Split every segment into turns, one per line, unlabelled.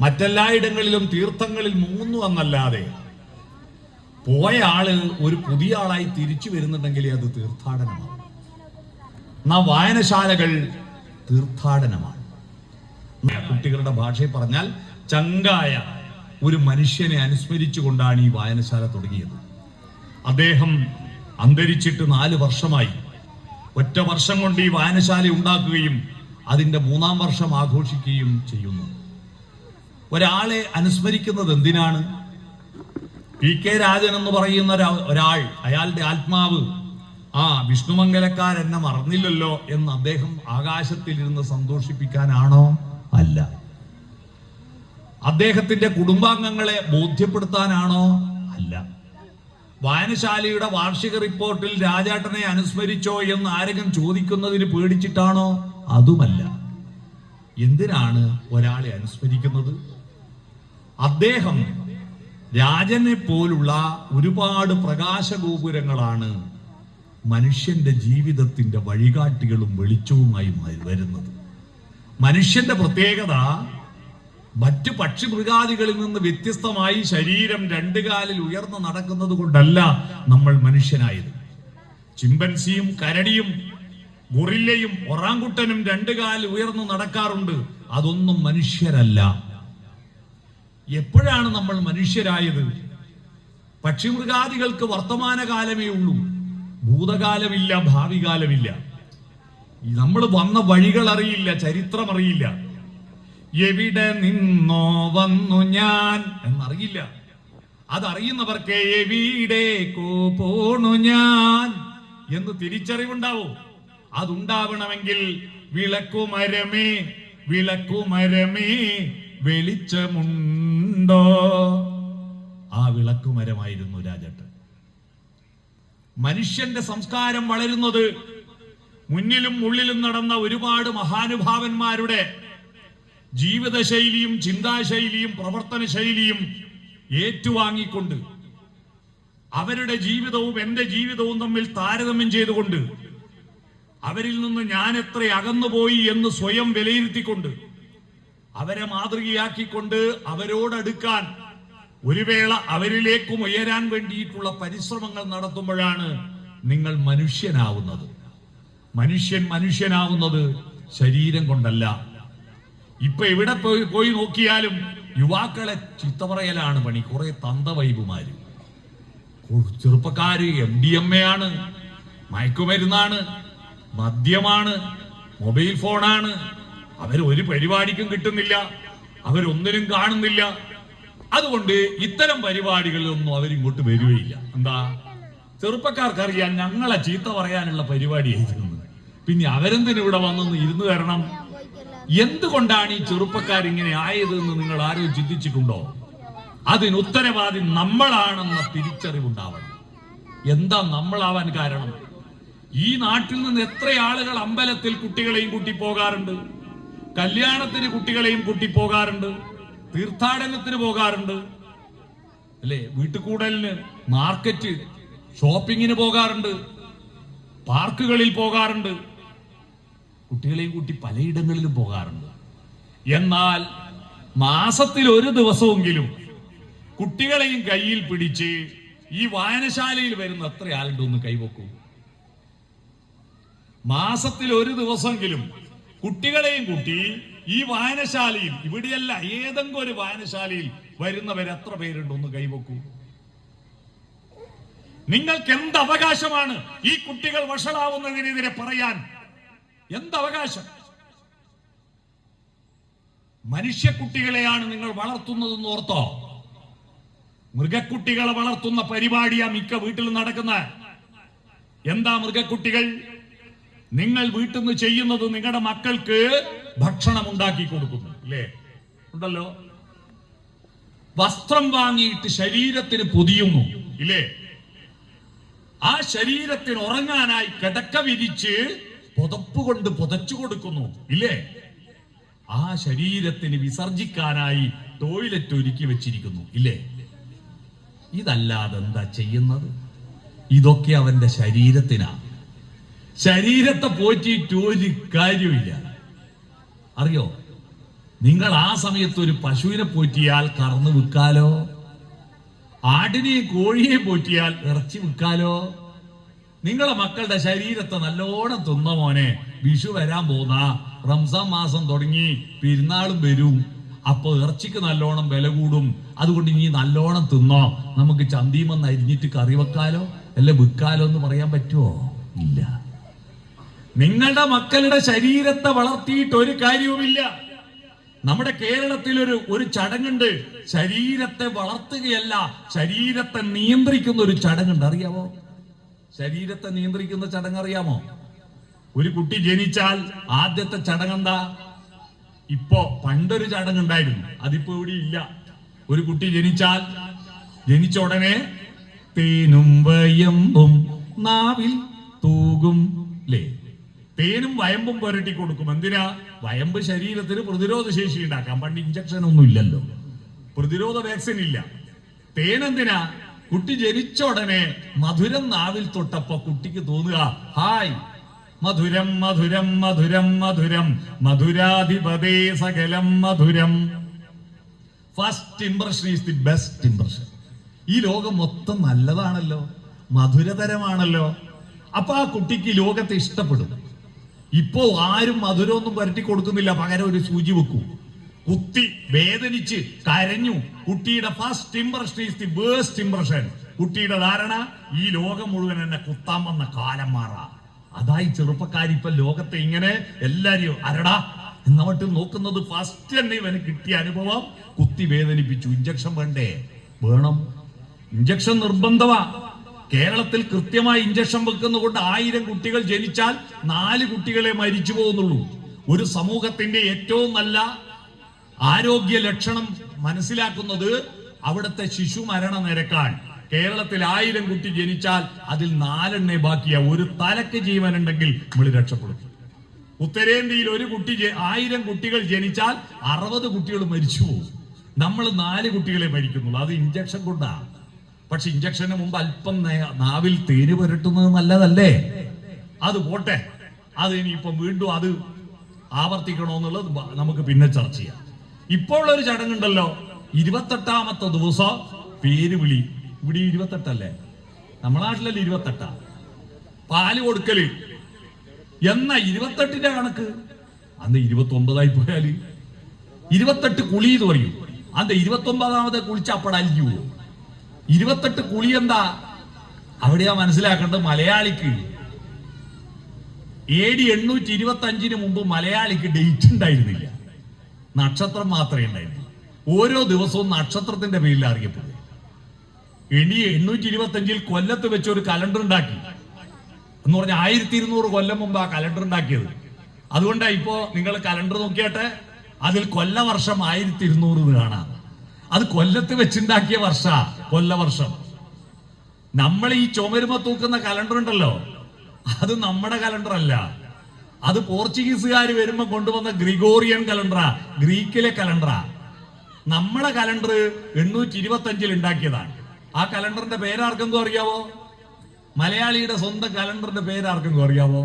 മറ്റെല്ലായിടങ്ങളിലും തീർത്ഥങ്ങളിൽ മുങ്ങുന്നു എന്നല്ലാതെ പോയ ആള് ഒരു പുതിയ ആളായി തിരിച്ചു വരുന്നുണ്ടെങ്കിൽ അത് തീർത്ഥാടനമാണ്. എന്നാ വായനശാലകൾ തീർത്ഥാടനമാണ്. കുട്ടികളുടെ ഭാഷയിൽ പറഞ്ഞാൽ ചങ്കായ ഒരു മനുഷ്യനെ അനുസ്മരിച്ചുകൊണ്ടാണ് ഈ വായനശാല തുടങ്ങിയത്. അദ്ദേഹം അന്തരിച്ചിട്ട് 4 വർഷമായി. ഒറ്റ വർഷം കൊണ്ട് ഈ വായനശാല ഉണ്ടാക്കുകയും അതിന്റെ 3-ാം വർഷം ആഘോഷിക്കുകയും ചെയ്യുന്നു. ഒരാളെ അനുസ്മരിക്കുന്നത് എന്തിനാണ്? PK രാജൻ എന്ന് പറയുന്ന ഒരാൾ, അയാളുടെ ആത്മാവ് വിഷ്ണുമംഗലക്കാരെന്നെ മറന്നില്ലല്ലോ എന്ന് അദ്ദേഹം ആകാശത്തിലിരുന്ന് സന്തോഷിപ്പിക്കാനാണോ? അല്ല. അദ്ദേഹത്തിന്റെ കുടുംബാംഗങ്ങളെ ബോധ്യപ്പെടുത്താനാണോ? അല്ല. വായനശാലയുടെ വാർഷിക റിപ്പോർട്ടിൽ രാജാട്ടനെ അനുസ്മരിച്ചോ എന്ന് ആരെങ്കിലും ചോദിക്കുന്നതിന് പേടിച്ചിട്ടാണോ? അതുമല്ല. എന്തിനാണ് ഒരാളെ അനുസ്മരിക്കുന്നത്? അദ്ദേഹം രാജനെ പോലുള്ള ഒരുപാട് പ്രകാശഗോപുരങ്ങളാണ് മനുഷ്യന്റെ ജീവിതത്തിന്റെ വഴികാട്ടികളും വെളിച്ചവുമായി വരുന്നത്. മനുഷ്യന്റെ പ്രത്യേകത മറ്റു പക്ഷിമൃഗാദികളിൽ നിന്ന് വ്യത്യസ്തമായി ശരീരം 2 കാലിൽ ഉയർന്നു നടക്കുന്നത് കൊണ്ടല്ല നമ്മൾ മനുഷ്യനായത്. ചിമ്പൻസിയും കരടിയും ഗൊറില്ലയും ഒറാങ്കുട്ടനും 2 കാലിൽ ഉയർന്നു നടക്കാറുണ്ട്. അതൊന്നും മനുഷ്യരല്ല. എപ്പോഴാണ് നമ്മൾ മനുഷ്യരായത്? പക്ഷിമൃഗാദികൾക്ക് വർത്തമാനകാലമേ ഉള്ളൂ, ഭൂതകാലമില്ല, ഭാവി കാലമില്ല. നമ്മൾ വന്ന വഴികൾ അറിയില്ല, ചരിത്രം അറിയില്ല. എവിടെ നിന്നോ വന്നു ഞാൻ എന്നറിയില്ല. അതറിയുന്നവർക്ക് എവിടേക്കോ പോണു ഞാൻ എന്ന് തിരിച്ചറിവുണ്ടാവൂ. അതുണ്ടാവണമെങ്കിൽ വിളക്കുമരമേ വിളക്കുമരമേ വെളിച്ചമുണ്ടോ? ആ വിളക്കുമരമായിരുന്നു രാജാട്ടൻ. മനുഷ്യന്റെ സംസ്കാരം വളരുന്നത് മുന്നിലും ഉള്ളിലും നടന്ന ഒരുപാട് മഹാനുഭാവന്മാരുടെ ജീവിതശൈലിയും ചിന്താശൈലിയും പ്രവർത്തന ശൈലിയും ഏറ്റുവാങ്ങിക്കൊണ്ട്, അവരുടെ ജീവിതവും എന്റെ ജീവിതവും തമ്മിൽ താരതമ്യം ചെയ്തുകൊണ്ട്, അവരിൽ നിന്ന് ഞാൻ എത്ര അകന്നുപോയി എന്ന് സ്വയം വിലയിരുത്തിക്കൊണ്ട്, അവരെ മാതൃകയാക്കിക്കൊണ്ട് അവരോടടുക്കാൻ, ഒരു വേള അവരിലേക്കും ഉയരാൻ വേണ്ടിയിട്ടുള്ള പരിശ്രമങ്ങൾ നടത്തുമ്പോഴാണ് നിങ്ങൾ മനുഷ്യനാവുന്നത്. മനുഷ്യനാവുന്നത് ശരീരം കൊണ്ടല്ല. ഇപ്പൊ എവിടെ പോയി നോക്കിയാലും യുവാക്കളെ ചീത്ത പറയലാണ് പണി. കുറെ തന്തവൈബുമാര്, ചെറുപ്പക്കാര് MDMA ആണ്, മയക്കുമരുന്നാണ്, മദ്യമാണ്, മൊബൈൽ ഫോണാണ്. അവരൊരു പരിപാടിക്കും കിട്ടുന്നില്ല, അവരൊന്നിനും കാണുന്നില്ല. അതുകൊണ്ട് ഇത്തരം പരിപാടികളിലൊന്നും അവരിങ്ങോട്ട് വരികയില്ല. എന്താ? ചെറുപ്പക്കാർക്കറിയാൻ ഞങ്ങളെ ചീത്ത പറയാനുള്ള പരിപാടി ആയിരുന്നു. പിന്നെ അവരെന്തിനും ഇവിടെ വന്നൊന്ന് ഇരുന്ന് തരണം. എന്തുകൊണ്ടാണ് ഈ ചെറുപ്പക്കാരിങ്ങനെ ആയതെന്ന് നിങ്ങൾ ആരോ ചിന്തിച്ചിട്ടുണ്ടോ? അതിന് ഉത്തരവാദി നമ്മളാണെന്ന തിരിച്ചറിവുണ്ടാവണം. എന്താ നമ്മളാവാൻ കാരണം? ഈ നാട്ടിൽ നിന്ന് എത്ര ആളുകൾ അമ്പലത്തിൽ കുട്ടികളെയും കൂട്ടി പോകാറുണ്ട്, കല്യാണത്തിന് കുട്ടികളെയും കൂട്ടി പോകാറുണ്ട്, തീർത്ഥാടനത്തിന് പോകാറുണ്ട്, അല്ലെ? വീട്ടുകൂടലിന്, മാർക്കറ്റ്, ഷോപ്പിങ്ങിന് പോകാറുണ്ട്, പാർക്കുകളിൽ പോകാറുണ്ട്, കുട്ടികളെയും കൂട്ടി പലയിടങ്ങളിലും പോകാറുണ്ട്. എന്നാൽ മാസത്തിൽ ഒരു ദിവസമെങ്കിലും കുട്ടികളെയും കയ്യിൽ പിടിച്ച് ഈ വായനശാലയിൽ വരുന്ന എത്ര ആളുണ്ടോന്ന് കൈവക്കൂ. മാസത്തിൽ ഒരു ദിവസമെങ്കിലും കുട്ടികളെയും കൂട്ടി ഈ വായനശാലയിൽ, ഇവിടെയല്ല ഏതെങ്കിലും ഒരു വായനശാലയിൽ വരുന്നവർ എത്ര പേരുണ്ടോന്ന് കൈവക്കൂ. നിങ്ങൾക്ക് എന്ത് അവകാശമാണ് ഈ കുട്ടികൾ വഷളാവുന്നതിനെതിരെ പറയാൻ? എന്തവകാശം? മനുഷ്യക്കുട്ടികളെയാണ് നിങ്ങൾ വളർത്തുന്നതെന്ന് ഓർത്തോ? മൃഗക്കുട്ടികളെ വളർത്തുന്ന പരിപാടിയാ മിക്ക വീട്ടിൽ നടക്കുന്ന. എന്താ മൃഗക്കുട്ടികൾ? നിങ്ങൾ വീട്ടിൽ നിന്ന് ചെയ്യുന്നത് നിങ്ങളുടെ മക്കൾക്ക് ഭക്ഷണം ഉണ്ടാക്കി കൊടുക്കുന്നു, ഇല്ലേ? ഉണ്ടല്ലോ. വസ്ത്രം വാങ്ങിയിട്ട് ശരീരത്തിന് പൊതിയുന്നു, ഇല്ലേ? ആ ശരീരത്തിന് ഉറങ്ങാനായി കിടക്ക വിരിച്ച് പുതപ്പ് കൊണ്ട് പുതച്ചു കൊടുക്കുന്നു, ഇല്ലേ? ആ ശരീരത്തിന് വിസർജിക്കാനായി ടോയ്ലറ്റ് ഒരുക്കി വെച്ചിരിക്കുന്നു, ഇല്ലേ? ഇതല്ലാതെ എന്താ ചെയ്യുന്നത്? ഇതൊക്കെ അവന്റെ ശരീരത്തിനാ. ശരീരത്തെ പോറ്റിയിട്ട് ഒരു കാര്യമില്ല. അറിയോ? നിങ്ങൾ ആ സമയത്ത് ഒരു പശുവിനെ പോറ്റിയാൽ കറന്ന് വിൽക്കാലോ, ആടിനെയും കോഴിയെയും പോറ്റിയാൽ ഇറച്ചി വിൽക്കാലോ. നിങ്ങളെ മക്കളുടെ ശരീരത്തെ നല്ലോണം തിന്ന മോനെ. വിഷു വരാൻ പോന്ന, റംസാൻ മാസം തുടങ്ങി പെരുന്നാളും വരും. അപ്പൊ ഇറച്ചിക്ക് നല്ലോണം വില കൂടും. അതുകൊണ്ട് ഇനി നല്ലോണം തിന്നോ, നമുക്ക് ചന്തീമെന്ന് അരിഞ്ഞിട്ട് കറി വെക്കാലോ അല്ല വിൽക്കാലോ എന്ന് പറയാൻ പറ്റുമോ? ഇല്ല. നിങ്ങളുടെ മക്കളുടെ ശരീരത്തെ വളർത്തിയിട്ട് ഒരു കാര്യവുമില്ല. നമ്മുടെ കേരളത്തിൽ ഒരു ചടങ്ങുണ്ട്. ശരീരത്തെ വളർത്തുകയല്ല, ശരീരത്തെ നിയന്ത്രിക്കുന്ന ഒരു ചടങ്ങുണ്ട്. അറിയാമോ? ശരീരത്തെ നിയന്ത്രിക്കുന്ന ചടങ്ങ് അറിയാമോ? ഒരു കുട്ടി ജനിച്ചാൽ ആദ്യത്തെ ചടങ്ങെന്താ? ഇപ്പോ പണ്ടൊരു ചടങ്ങുണ്ടായിരുന്നു, അതിപ്പോ ഇവിടെ ഇല്ല. ഒരു കുട്ടി ജനിച്ച ഉടനെ തേനും വയമ്പും നാവിൽ തൂകും, അല്ലേ? തേനും വയമ്പും പുരട്ടി കൊടുക്കും. എന്തിനാ? വയമ്പ് ശരീരത്തിന് പ്രതിരോധ ശേഷി ഉണ്ടാക്കാം. പണ്ട് ഇഞ്ചക്ഷൻ ഒന്നും ഇല്ലല്ലോ, പ്രതിരോധ വാക്സിൻ ഇല്ല. തേനെന്തിനാ? കുട്ടി ജനിച്ച ഉടനെ മധുരം നാവിൽ തൊട്ടപ്പോ കുട്ടിക്ക് തോന്നുക, ഹായ് മധുരം മധുരം മധുരം മധുരം മധുരാധിപതേ സകലം മധുരം. First impression is the best impression. ഈ ലോകം മൊത്തം നല്ലതാണല്ലോ, മധുരതരമാണല്ലോ. അപ്പൊ ആ കുട്ടിക്ക് ലോകത്തെ ഇഷ്ടപ്പെടും. ഇപ്പോ ആരും മധുരമൊന്നും പുരട്ടി കൊടുക്കുന്നില്ല, പകരം ഒരു സൂചി വെക്കൂ. കുത്തി വേദനിച്ച് കരഞ്ഞു. കുട്ടിയുടെ first impression is the waste impression. കുട്ടിയുടെ ധാരണ ഈ ലോകം മുഴുവൻ എന്നെ കുത്താൻ വന്ന കാലം മാറാ. അതായി ചെറുപ്പക്കാരി ഇപ്പൊ ലോകത്തെ ഇങ്ങനെ എല്ലാരെയും അരടാ എന്നവട്ട് നോക്കുന്നത്. ഫസ്റ്റ് തന്നെ ഇവന് കിട്ടിയ അനുഭവം കുത്തി വേദനിപ്പിച്ചു. ഇഞ്ചക്ഷൻ വേണ്ടേ? വേണം. ഇഞ്ചക്ഷൻ നിർബന്ധമാ. കേരളത്തിൽ കൃത്യമായി ഇഞ്ചക്ഷൻ വെക്കുന്നതുകൊണ്ട് 1000 കുട്ടികൾ ജനിച്ചാൽ 4 കുട്ടികളെ മരിച്ചു പോകുന്നുള്ളൂ. ഒരു സമൂഹത്തിന്റെ ഏറ്റവും നല്ല ആരോഗ്യ ലക്ഷണം മനസ്സിലാക്കുന്നത് അവിടുത്തെ ശിശു മരണ നിരക്കാണ്. കേരളത്തിൽ 1000 കുട്ടി ജനിച്ചാൽ അതിൽ 4 ബാക്കിയാ. ഒരു തലക്ക് ജീവനുണ്ടെങ്കിൽ നമ്മൾ രക്ഷപ്പെടും. ഉത്തരേന്ത്യയിൽ ഒരു കുട്ടി 1000 കുട്ടികൾ ജനിച്ചാൽ 60 കുട്ടികൾ മരിച്ചു പോകും. നമ്മൾ 4 കുട്ടികളെ മരിക്കുന്നുള്ളൂ. അത് ഇഞ്ചക്ഷൻ കൊണ്ടാ. പക്ഷെ ഇഞ്ചക്ഷന് മുമ്പ് അല്പം നാവിൽ തേന് പുരട്ടുന്നത് നല്ലതല്ലേ? അത് പോട്ടെ, അത് ഇനിയിപ്പോ വീണ്ടും അത് ആവർത്തിക്കണോന്നുള്ളത് നമുക്ക് പിന്നെ ചർച്ച ചെയ്യാം. ഇപ്പോൾ ഒരു ചടങ്ങുണ്ടല്ലോ, 28ാമത്തെ ദിവസം പേര് വിളി. ഇവിടെ 28 നമ്മളെ നാട്ടിലല്ലേ 28? പാല് കൊടുക്കല് എന്ന 28ന്റെ കണക്ക്. അന്ന് 29 പോയാല് 28 കുളി എന്ന് പറയും. അന്ന് 29ാമത്തെ കുളിച്ച അപ്പടലിക്കു. 28 കുളി എന്താ? അവിടെയാ മനസ്സിലാക്കേണ്ടത്. മലയാളിക്ക് AD 825 മുമ്പ് മലയാളിക്ക് ഡേറ്റ് ഉണ്ടായിരുന്നില്ല, നക്ഷത്രം മാത്രമേ ഉണ്ടായിരുന്നു. ഓരോ ദിവസവും നക്ഷത്രത്തിന്റെ പേരിൽ അറിയപ്പെടും. AD 825 കൊല്ലത്ത് വെച്ച് ഒരു കലണ്ടർ ഉണ്ടാക്കി. എന്ന് പറഞ്ഞാൽ 1200 കൊല്ലം മുമ്പ് ആ കലണ്ടർ ഉണ്ടാക്കിയത്. അതുകൊണ്ടാ ഇപ്പോ നിങ്ങൾ കലണ്ടർ നോക്കിയാട്ടെ, അതിൽ കൊല്ലവർഷം 1200 കാണാം. അത് കൊല്ലത്ത് വെച്ചുണ്ടാക്കിയ വർഷ, കൊല്ലവർഷം. നമ്മൾ ഈ ചുമരുമ തൂക്കുന്ന കലണ്ടർ ഉണ്ടല്ലോ, അത് നമ്മുടെ കലണ്ടർ അല്ല. അത് പോർച്ചുഗീസുകാർ വരുമ്പോ കൊണ്ടുവന്ന ഗ്രിഗോറിയൻ കലണ്ടറാ, ഗ്രീക്കിലെ കലണ്ടറാ. നമ്മുടെ കലണ്ടർ 825 ഉണ്ടാക്കിയതാണ്. ആ കലണ്ടറിന്റെ പേരാർക്കെന്തോ അറിയാവോ? മലയാളിയുടെ സ്വന്തം കലണ്ടറിന്റെ പേരാർക്കെന്തോ അറിയാവോ?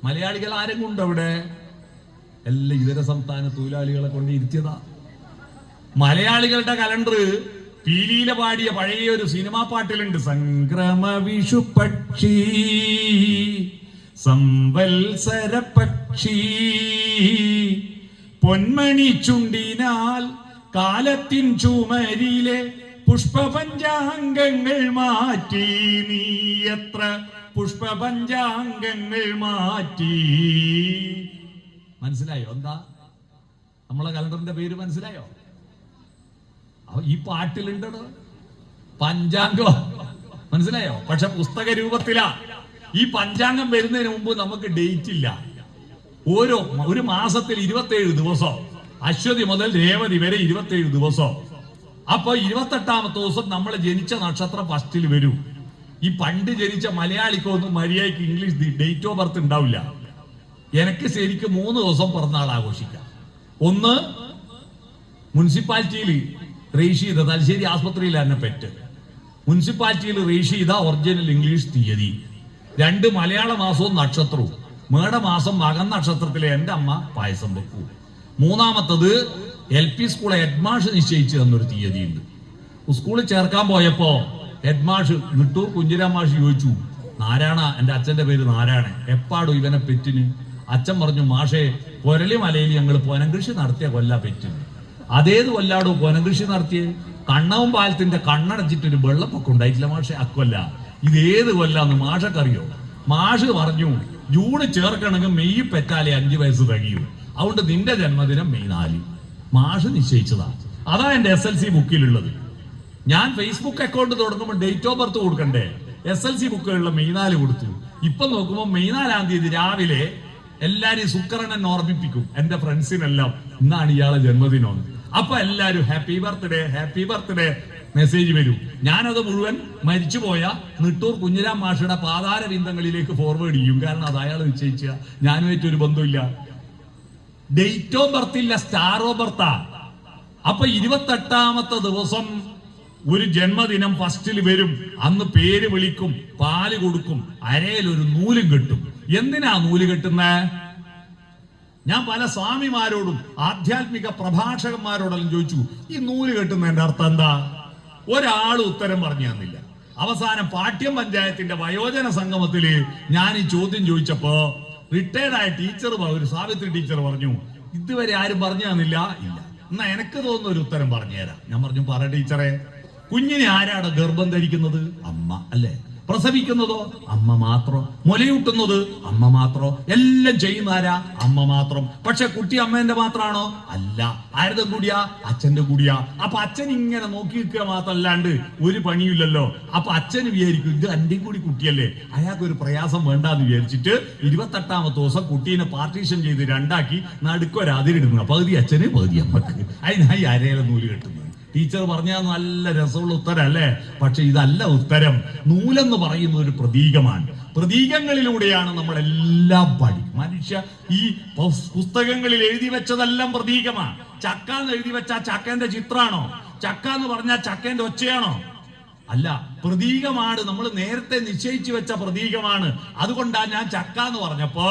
മലയാളികൾ ആരെങ്കിലും ഉണ്ടോ അവിടെ? എല്ലാ ഇതര സംസ്ഥാന തൊഴിലാളികളെ കൊണ്ട് ഇരുത്തിയതാ. മലയാളികളുടെ കലണ്ടർ പീലിയിലെ പാടിയ പഴയ ഒരു സിനിമാ പാട്ടിലുണ്ട്. സംക്രമ വിഷു പക്ഷി സംവത്സര പക്ഷി പൊന്മണി ചുണ്ടിനാൽ കാലത്തിൻ ചുമരിലെ പുഷ്പപഞ്ചാംഗങ്ങൾ മാറ്റി. നീ എത്ര പുഷ്പപഞ്ചാംഗങ്ങൾ മാറ്റി. മനസ്സിലായോ? എന്താ നമ്മളെ കലണ്ടറിന്റെ പേര് മനസ്സിലായോ? ഈ പാട്ടിലുണ്ടോ പഞ്ചാംഗം? മനസ്സിലായോ? പക്ഷെ പുസ്തക രൂപത്തിലാ. ഈ പഞ്ചാംഗം വരുന്നതിന് മുമ്പ് നമുക്ക് ഡേറ്റ് ഇല്ല. ഒരു മാസത്തിൽ 27 ദിവസം, അശ്വതി മുതൽ രേവതി വരെ 27 ദിവസം. അപ്പൊ 28ാമത്തെ ദിവസം നമ്മൾ ജനിച്ച നക്ഷത്രം ഫസ്റ്റിൽ വരും. ഈ പണ്ട് ജനിച്ച മലയാളിക്കൊന്നും മര്യാദയ്ക്ക് ഇംഗ്ലീഷ് ഡേറ്റ് ഓഫ് ബർത്ത് ഉണ്ടാവില്ല. എനിക്ക് ശരിക്കും 3 ദിവസം പിറന്നാൾ ആഘോഷിക്കാം. ഒന്ന് മുനിസിപ്പാലിറ്റിയിൽ രജിസ്റ്റർ ചെയ്ത, തലശ്ശേരി ആസ്പത്രിയിൽ തന്നെ പെറ്റ് മുനിസിപ്പാലിറ്റിയിൽ രജിസ്റ്റർ ചെയ്ത ഒറിജിനൽ ഇംഗ്ലീഷ് തീയതി. 2 മലയാള മാസവും നക്ഷത്രവും. മേടമാസം മകൻ നക്ഷത്രത്തിലെ എൻ്റെ അമ്മ പായസം വെക്കൂ. മൂന്നാമത്തത് LP സ്കൂളെ ഹെഡ്മാഷ് നിശ്ചയിച്ചു തന്നൊരു തീയതിയുണ്ട്. സ്കൂളിൽ ചേർക്കാൻ പോയപ്പോ ഹെഡ്മാഷ് നിട്ടൂർ കുഞ്ഞിരാം മാഷ് ചോദിച്ചു, നാരായണ, എൻ്റെ അച്ഛന്റെ പേര് നാരായണ, എപ്പാടും ഇവനെ പെറ്റിന്? അച്ഛൻ പറഞ്ഞു, മാഷേ, പൊരളി മലയിൽ ഞങ്ങൾ പൊനം കൃഷി നടത്തിയ കൊല്ല പെറ്റിന്. അതേത് കൊല്ലാടോ പൊനം കൃഷി നടത്തിയത്? കണ്ണവും പാലത്തിന്റെ കണ്ണടച്ചിട്ടൊരു വെള്ളപ്പൊക്കം ഉണ്ടായിട്ടില്ല മാഷെ, അക്കൊല്ല. ഇതേത് കൊല്ലാന്ന് മാഷക്കറിയോ? മാഷ് പറഞ്ഞു, ജൂണ് ചേർക്കണമെങ്കിൽ മെയ് പെറ്റാലേ 5 വയസ്സ് തികയൂ, അതുകൊണ്ട് നിന്റെ ജന്മദിനം മെയ് 4. മാഷ് നിശ്ചയിച്ചതാ. അതാ എന്റെ SLC ബുക്കിലുള്ളത്. ഞാൻ ഫേസ്ബുക്ക് അക്കൗണ്ട് തുടങ്ങുമ്പോൾ ഡേറ്റ് ഓഫ് ബർത്ത് കൊടുക്കണ്ടേ? SLC ബുക്കുകളിലെ മെയ് 4 കൊടുത്തു. ഇപ്പൊ നോക്കുമ്പോൾ മെയ് 4-ാം തീയതി രാവിലെ എല്ലാരും ശുക്രനെ ഓർമ്മിപ്പിക്കും, എന്റെ ഫ്രണ്ട്സിനെല്ലാം ഇന്നാണ് ഇയാളെ ജന്മദിനം. അപ്പൊ എല്ലാരും ഹാപ്പി ബർത്ത്ഡേ മെസ്സേജ് വരും. ഞാനത് മുഴുവൻ മരിച്ചുപോയ നിട്ടൂർ കുഞ്ഞിരാം മാഷയുടെ പാതാര ബിന്ദങ്ങളിലേക്ക് ഫോർവേഡ് ചെയ്യും. കാരണം അത് അയാൾ നിശ്ചയിച്ച, ഞാനുമായിട്ട് ഒരു ബന്ധമില്ല. ഡേറ്റ് ഓഫ് ബർത്ത് ഇല്ല, സ്റ്റാർ ഓഫ് ബർത്താ. അപ്പൊ 28-ാമത്തെ ദിവസം ഒരു ജന്മദിനം ഫസ്റ്റിൽ വരും. അന്ന് പേര് വിളിക്കും, പാല് കൊടുക്കും, അരയിൽ ഒരു നൂലും കെട്ടും. എന്തിനാ നൂല് കെട്ടുന്ന? ഞാൻ പല സ്വാമിമാരോടും ആധ്യാത്മിക പ്രഭാഷകന്മാരോടെല്ലാം ചോദിച്ചു, ഈ നൂല് കെട്ടുന്നതിന്റെ അർത്ഥം എന്താ? ഒരാളും ഉത്തരം പറഞ്ഞു തന്നില്ല. അവസാനം പാട്യം പഞ്ചായത്തിന്റെ വയോജന സംഗമത്തില് ഞാൻ ഈ ചോദ്യം ചോദിച്ചപ്പോ റിട്ടയർഡായ ടീച്ചർ, ഒരു സാവിത്രി ടീച്ചർ പറഞ്ഞു, ഇതുവരെ ആരും പറഞ്ഞു തന്നില്ല. ഇല്ല, എന്നാ എനിക്ക് തോന്നുന്ന ഒരു ഉത്തരം പറഞ്ഞുതരാം. ഞാൻ പറഞ്ഞു, പറ ടീച്ചറെ. കുഞ്ഞിനെ ആരാണ് ഗർഭം ധരിക്കുന്നത്? അമ്മ അല്ലേ? പ്രസവിക്കുന്നതോ? അമ്മ മാത്രം. മുലയൂട്ടുന്നത് അമ്മ മാത്രം. എല്ലാം ചെയ്യുന്ന ആരാ? അമ്മ മാത്രം. പക്ഷെ കുട്ടി അമ്മേന്റെ മാത്രമാണോ? അല്ല. ആരുടെ കൂടിയാ? അച്ഛന്റെ കൂടിയാ. അപ്പൊ അച്ഛൻ ഇങ്ങനെ നോക്കി നിൽക്കുക മാത്രമല്ലാണ്ട് ഒരു പണിയില്ലല്ലോ. അപ്പൊ അച്ഛന് വിചാരിക്കും, ഇത് എന്റെയും കൂടി കുട്ടിയല്ലേ, അയാൾക്ക് ഒരു പ്രയാസം വേണ്ടാന്ന് വിചാരിച്ചിട്ട് 28-ാമത്തെ ദിവസം കുട്ടീനെ പാർട്ടീഷൻ ചെയ്ത് 2ആക്കി നടുക്കൊരതിരിടുന്നു. പകുതി അച്ഛന് പകുതി അമ്മക്ക്. അതിനായി അരയിലെ നൂല് കെട്ടുന്നത്. ടീച്ചർ പറഞ്ഞാൽ നല്ല രസമുള്ള ഉത്തരം അല്ലേ? പക്ഷെ ഇതല്ല ഉത്തരം. നൂലെന്ന് പറയുന്ന ഒരു പ്രതീകമാണ്. പ്രതീകങ്ങളിലൂടെയാണ് നമ്മളെല്ലാം പഠിക്കും. മനുഷ്യ ഈ പുസ്തകങ്ങളിൽ എഴുതി വെച്ചതെല്ലാം പ്രതീകമാണ്. ചക്ക എന്ന് എഴുതി വെച്ചാൽ ചക്കേന്റെ ചിത്രാണോ? ചക്ക എന്ന് പറഞ്ഞാൽ ചക്കേന്റെ ഒച്ചയാണോ? അല്ല, പ്രതീകമാണ്. നമ്മൾ നേരത്തെ നിശ്ചയിച്ചു വെച്ച പ്രതീകമാണ്. അതുകൊണ്ടാ ഞാൻ ചക്ക എന്ന് പറഞ്ഞപ്പോ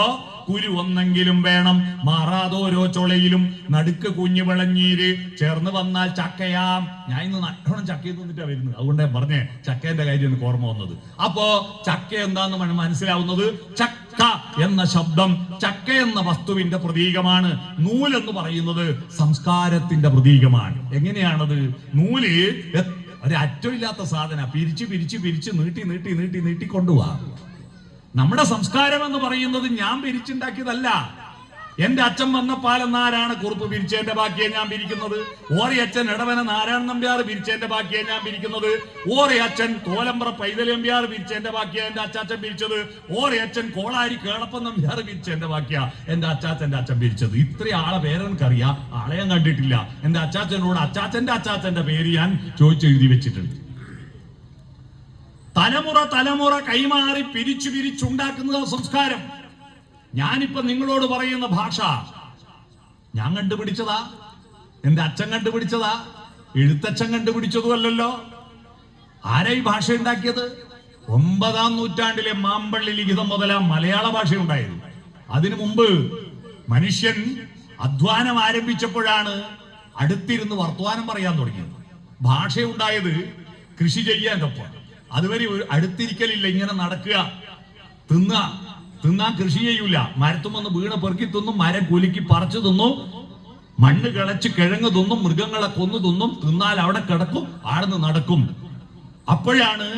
കുരു ഒന്നെങ്കിലും വേണം, മാറാതോരോ ചൊളയിലും നടുക്ക് കുഞ്ഞു വിളഞ്ഞീര് ചേർന്ന് വന്നാൽ ചക്കയാം. ഞാൻ ഇന്ന് നല്ലോണം ചക്കയിൽ നിന്നിട്ടാ വരുന്നത്, അതുകൊണ്ടാ പറഞ്ഞേ ചക്കേന്റെ കാര്യം എനിക്ക് ഓർമ്മ വന്നത്. അപ്പോ ചക്ക എന്താന്ന് മനസ്സിലാവുന്നത്, ചക്ക എന്ന ശബ്ദം ചക്ക എന്ന വസ്തുവിന്റെ പ്രതീകമാണ്. നൂലെന്ന് പറയുന്നത് സംസ്കാരത്തിന്റെ പ്രതീകമാണ്. എങ്ങനെയാണത്? നൂല് ഒരറ്റമില്ലാത്ത സാധന, പിരിച്ച് പിരിച്ച് പിരിച്ച് നീട്ടി നീട്ടി നീട്ടി നീട്ടി കൊണ്ടുപോവാ. നമ്മുടെ സംസ്കാരം എന്ന് പറയുന്നത് ഞാൻ പിരിച്ചുണ്ടാക്കിയതല്ല. എന്റെ അച്ഛൻ വന്ന പാലെന്നാരാണ് കുറുപ്പ് പിരിച്ചതിന്റെ ബാക്കിയെ ഞാൻ പിരിക്കുന്നത്. ഓറി അച്ഛൻ ഇടവന നാരായണൻ നമ്പ്യാർ പിരിച്ചതിന്റെ ബാക്കിയെ ഞാൻ പിരിക്കുന്നത്. ഓറി അച്ഛൻ കോലമ്പ്ര പൈതൽ നമ്പ്യാർ പിരിച്ചതിന്റെ ബാക്കിയാ എന്റെ അച്ചാച്ചൻ പിരിച്ചത്. ഓറി അച്ഛൻ കോളാരി കേളപ്പൻ നമ്പ്യാർ പിരിച്ചതിന്റെ ബാക്കിയാ എന്റെ അച്ചാച്ചന്റെ അച്ഛൻ പിരിച്ചത്. ഇത്ര ആളെ പേരെനിക്കറിയാം, ആളെ ഞാൻ കണ്ടിട്ടില്ല. എന്റെ അച്ചാച്ചനോട് അച്ചാച്ചന്റെ പേര് ഞാൻ ചോദിച്ചെഴുതി വെച്ചിട്ടുണ്ട്. തലമുറ തലമുറ കൈമാറി പിരിച്ചു പിരിച്ചുണ്ടാക്കുന്നത് സംസ്കാരം. ഞാനിപ്പോ നിങ്ങളോട് പറയുന്ന ഭാഷ ഞാൻ കണ്ടുപിടിച്ചതാ, എന്റെ അച്ഛൻ കണ്ടുപിടിച്ചതാ, എഴുത്തച്ഛൻ കണ്ടുപിടിച്ചതുമല്ലല്ലോ. ആരാ ഈ ഭാഷ ഉണ്ടാക്കിയത്? 9-ാം നൂറ്റാണ്ടിലെ മാമ്പള്ളി ലിഖിതം മുതലാ മലയാള ഭാഷ ഉണ്ടായത്. അതിനു മുമ്പ് മനുഷ്യൻ അധ്വാനം ആരംഭിച്ചപ്പോഴാണ് അടുത്തിരുന്ന് വർത്തമാനം പറയാൻ തുടങ്ങിയത്. ഭാഷ ഉണ്ടായത് കൃഷി ചെയ്യാനൊപ്പം. അതുവരെ അടുത്തിരിക്കലില്ല, ഇങ്ങനെ നടക്കുക, തിന്നാൻ കൃഷി ചെയ്യൂല. മരത്തുമൊന്ന് വീണ പെറുക്കി തിന്നും, മരം കുലുക്കി പറിച്ചു തിന്നും, മണ്ണ് കിളച്ച് കിഴങ്ങ് തിന്നും, മൃഗങ്ങളെ കൊന്നു തിന്നും, തിന്നാൽ അവിടെ കിടക്കും, ആടുന്ന് നടക്കും. അപ്പോഴാണ്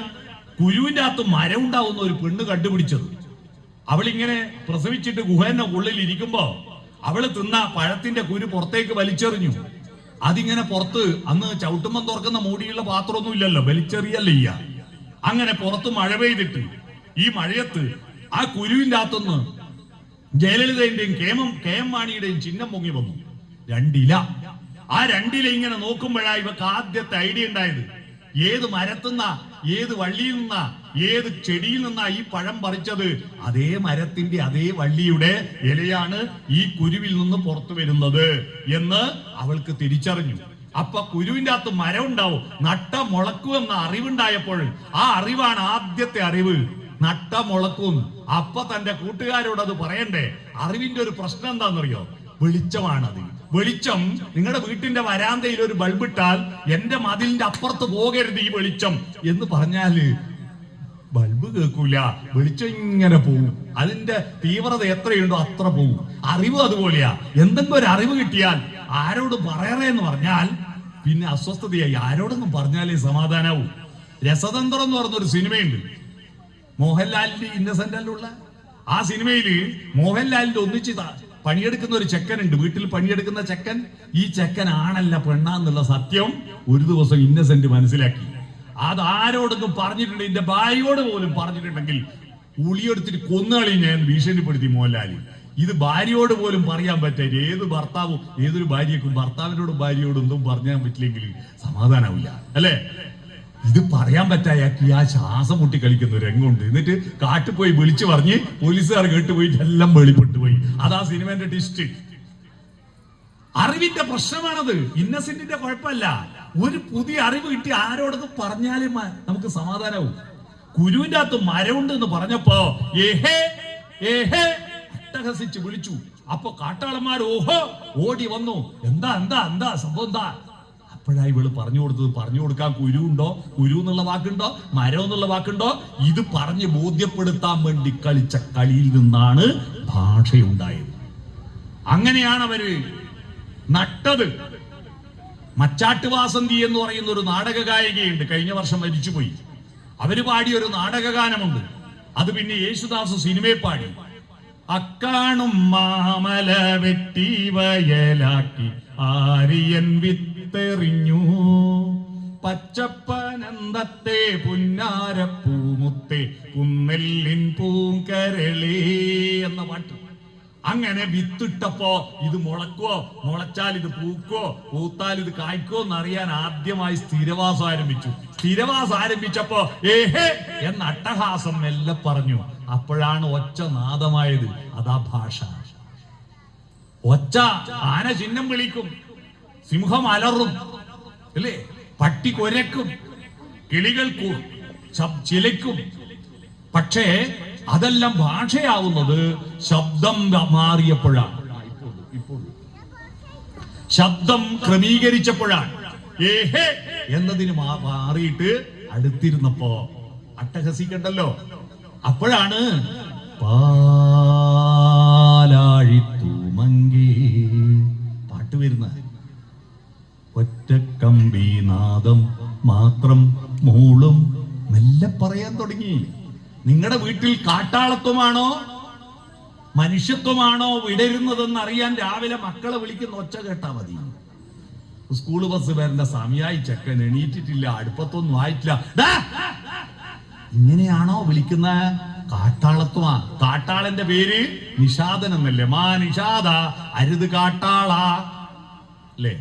കുരുവിന്റെ അകത്ത് മരം ഉണ്ടാവുന്ന ഒരു പെണ്ണ് കണ്ടുപിടിച്ചത്. അവളിങ്ങനെ പ്രസവിച്ചിട്ട് ഗുഹേന്റെ ഉള്ളിൽ ഇരിക്കുമ്പോ അവള് തിന്ന പഴത്തിന്റെ കുരു പുറത്തേക്ക് വലിച്ചെറിഞ്ഞു. അതിങ്ങനെ പുറത്ത്, അന്ന് ചവിട്ടുമ്പം തുറക്കുന്ന മൂടിയുള്ള പാത്രമൊന്നും ഇല്ലല്ലോ, വലിച്ചെറിയല്ലേ ചെയ്യാ. അങ്ങനെ പുറത്ത് മഴ പെയ്തിട്ട് ഈ മഴയത്ത് ആ കുരുവിന്റെ അകത്തുനിന്ന് ജയലളിതയുടെയും KM മാണിയുടെയും ചിഹ്നം പൊങ്ങി വന്നു. 2 ഇല. ആ 2 ഇല ഇങ്ങനെ നോക്കുമ്പോഴാ ഇവക്ക് ആദ്യത്തെ ഐഡിയ ഉണ്ടായത്. ഏത് മരത്തുനിന്ന, ഏത് വള്ളിയിൽ നിന്ന, ഏത് ചെടിയിൽ നിന്നാ ഈ പഴം പറിച്ചത്? അതേ മരത്തിന്റെ അതേ വള്ളിയുടെ ഇലയാണ് ഈ കുരുവിൽ നിന്ന് പുറത്തു വരുന്നത് എന്ന് അവൾക്ക് തിരിച്ചറിഞ്ഞു. അപ്പൊ കുരുവിന്റെ അകത്ത് മരം ഉണ്ടാവും, നട്ട മുളക്കും എന്ന അറിവുണ്ടായപ്പോൾ, ആ അറിവാണ് ആദ്യത്തെ അറിവ്. നട്ട മുളക്കും. അപ്പൊ തന്റെ കൂട്ടുകാരോട് അത് പറയണ്ടേ? അറിവിന്റെ ഒരു പ്രശ്നം എന്താണെന്നറിയോ? വെളിച്ചമാണത്. വെളിച്ചം നിങ്ങളുടെ വീട്ടിന്റെ വരാന്തയിൽ ഒരു ബൾബ് ഇട്ടാൽ എന്റെ മതിലിന്റെ അപ്പുറത്ത് പോകരുത് ഈ വെളിച്ചം എന്ന് പറഞ്ഞാല് ബൾബ് കേൾക്കൂല, വെളിച്ചം ഇങ്ങനെ പോകും. അതിന്റെ തീവ്രത എത്രയുണ്ടോ അത്ര പോകും. അറിവ് അതുപോലെയാ. എന്തെങ്കിലും ഒരു അറിവ് കിട്ടിയാൽ ആരോട് പറയറേ എന്ന് പറഞ്ഞാൽ പിന്നെ അസ്വസ്ഥതയായി. ആരോടൊന്നും പറഞ്ഞാലേ സമാധാനാവും. രസതന്ത്രം എന്ന് പറഞ്ഞൊരു സിനിമയുണ്ട്, മോഹൻലാലിന്റെ ഇന്നസെന്റിലുള്ള. ആ സിനിമയില് മോഹൻലാലിന്റെ ഒന്നിച്ച് പണിയെടുക്കുന്ന ഒരു ചെക്കനുണ്ട്, വീട്ടിൽ പണിയെടുക്കുന്ന ചെക്കൻ. ഈ ചെക്കൻ ആണല്ല പെണ്ണാന്നുള്ള സത്യം ഒരു ദിവസം ഇന്നസെന്റ് മനസ്സിലാക്കി. അതാരോടൊന്നും പറഞ്ഞിട്ടുണ്ട്, എന്റെ ഭാര്യയോട് പോലും പറഞ്ഞിട്ടുണ്ടെങ്കിൽ ഉളിയെടുത്തിട്ട് കൊന്നുകളി ഞാൻ ഭീഷണിപ്പെടുത്തി മോഹൻലാൽ. ഇത് ഭാര്യയോട് പോലും പറയാൻ പറ്റില്ല. ഏത് ഭർത്താവും ഏതൊരു ഭാര്യക്കും ഭർത്താവിനോടും ഭാര്യയോടും ഒന്നും പറഞ്ഞാൻ പറ്റില്ലെങ്കിൽ സമാധാനാവില്ല, അല്ലേ? ഇത് പറയാൻ പറ്റായാക്കി ആ ശ്വാസം മുട്ടി കളിക്കുന്ന ഒരു രംഗമുണ്ട്. എന്നിട്ട് കാട്ടിൽ പോയി വിളിച്ചു പറഞ്ഞ് പോലീസുകാർ കേട്ടുപോയിട്ട് എല്ലാം വെളിപ്പെട്ടു പോയി. അതാ സിനിമന്റെ ടിസ്റ്റ്. അറിവിന്റെ പ്രശ്നമാണത്, ഇന്നസെന്റിന്റെ കുഴപ്പമല്ല. ഒരു പുതിയ അറിവ് കിട്ടി ആരോടൊന്ന് പറഞ്ഞാലും നമുക്ക് സമാധാനവും. കുരുവിന്റെ അകത്ത് മരമുണ്ട് എന്ന് പറഞ്ഞപ്പോ ഏഹേ ഏഹേ അട്ടഹസിച്ച് വിളിച്ചു. അപ്പൊ കാട്ടാളന്മാർ ഓഹോ ഓടി വന്നു. എന്താ എന്താ എന്താ സംഭവം എന്താ? അപ്പോഴായി ഇവള് പറഞ്ഞു കൊടുക്കാൻ കുരു എന്നുള്ള വാക്കുണ്ടോ, മരം എന്നുള്ള വാക്കുണ്ടോ? ഇത് പറഞ്ഞ് ബോധ്യപ്പെടുത്താൻ വേണ്ടി കളിച്ച കളിയിൽ നിന്നാണ് ഭാഷയുണ്ടായത്. അങ്ങനെയാണ് അവര് നട്ടത്. മച്ചാട്ടുവാസന്തി എന്ന് പറയുന്ന ഒരു നാടക ഗായികയുണ്ട്, കഴിഞ്ഞ വർഷം മരിച്ചുപോയി. അവര് പാടിയ ഒരു നാടകഗാനമുണ്ട്. അത് പിന്നെ യേശുദാസ് സിനിമയെ പാടി. അക്കാണും മാമല വെട്ടി വയലാക്കി ആര്യൻ വിത്തെറിഞ്ഞു, പച്ചപ്പനന്തത്തെ പുന്നാരപ്പൂമുത്തെ കുന്നെല്ലിൻ പൂങ്കരളേ എന്ന പാട്ട്. അങ്ങനെ വിത്തിട്ടപ്പോ ഇത് മുളക്കോ, മുളച്ചാൽ ഇത് പൂക്കോ, പൂത്താൽ ഇത് കായ്ക്കോ എന്നറിയാൻ ആദ്യമായി സ്ഥിരവാസം ആരംഭിച്ചു. സ്ഥിരവാസം ആരംഭിച്ചപ്പോ ഏഹേ എന്ന അട്ടഹാസം മെല്ലെ പറഞ്ഞു. അപ്പോഴാണ് ഒച്ച നാദമായത്. അതാ ഭാഷ. ഒച്ച ആന ചിഹ്നം വിളിക്കും, സിംഹം അലറും, അല്ലേ? പട്ടി കൊരക്കും, കിളികൾ ചിലയ്ക്കും. പക്ഷേ അതെല്ലാം ഭാഷയാവുന്നത് ശബ്ദം മാറിയപ്പോഴാണ്. ശബ്ദം ക്രമീകരിച്ചപ്പോഴാണ്. ഏഹേ എന്നതിന് മാറിയിട്ട് അടുത്തിരുന്നപ്പോ അട്ടഹസിക്കണ്ടല്ലോ. അപ്പോഴാണ് പാലാഴിത്തൂമങ്കി പാട്ട് വരുന്നത്. ഒറ്റക്കമ്പി നാദം മാത്രം മൂളും മെല്ലെ പറയാൻ തുടങ്ങി. നിങ്ങളുടെ വീട്ടിൽ കാട്ടാളത്വമാണോ മനുഷ്യത്വമാണോ വിടരുന്നതെന്ന് അറിയാൻ രാവിലെ മക്കളെ വിളിക്കുന്ന ഒച്ച കേട്ടാ മതി. സ്കൂൾ ബസ് വരേണ്ട സമയമായി, ചെക്കൻ എണീറ്റിട്ടില്ല, അടുപ്പത്തൊന്നും ആയിട്ടില്ല. ഇങ്ങനെയാണോ വിളിക്കുന്ന? കാട്ടാളത്വമാ. കാട്ടാളന്റെ പേര് നിഷാദൻ എന്നല്ലേ? മാ നിഷാദ അരുത് കാട്ടാള, അല്ലേ?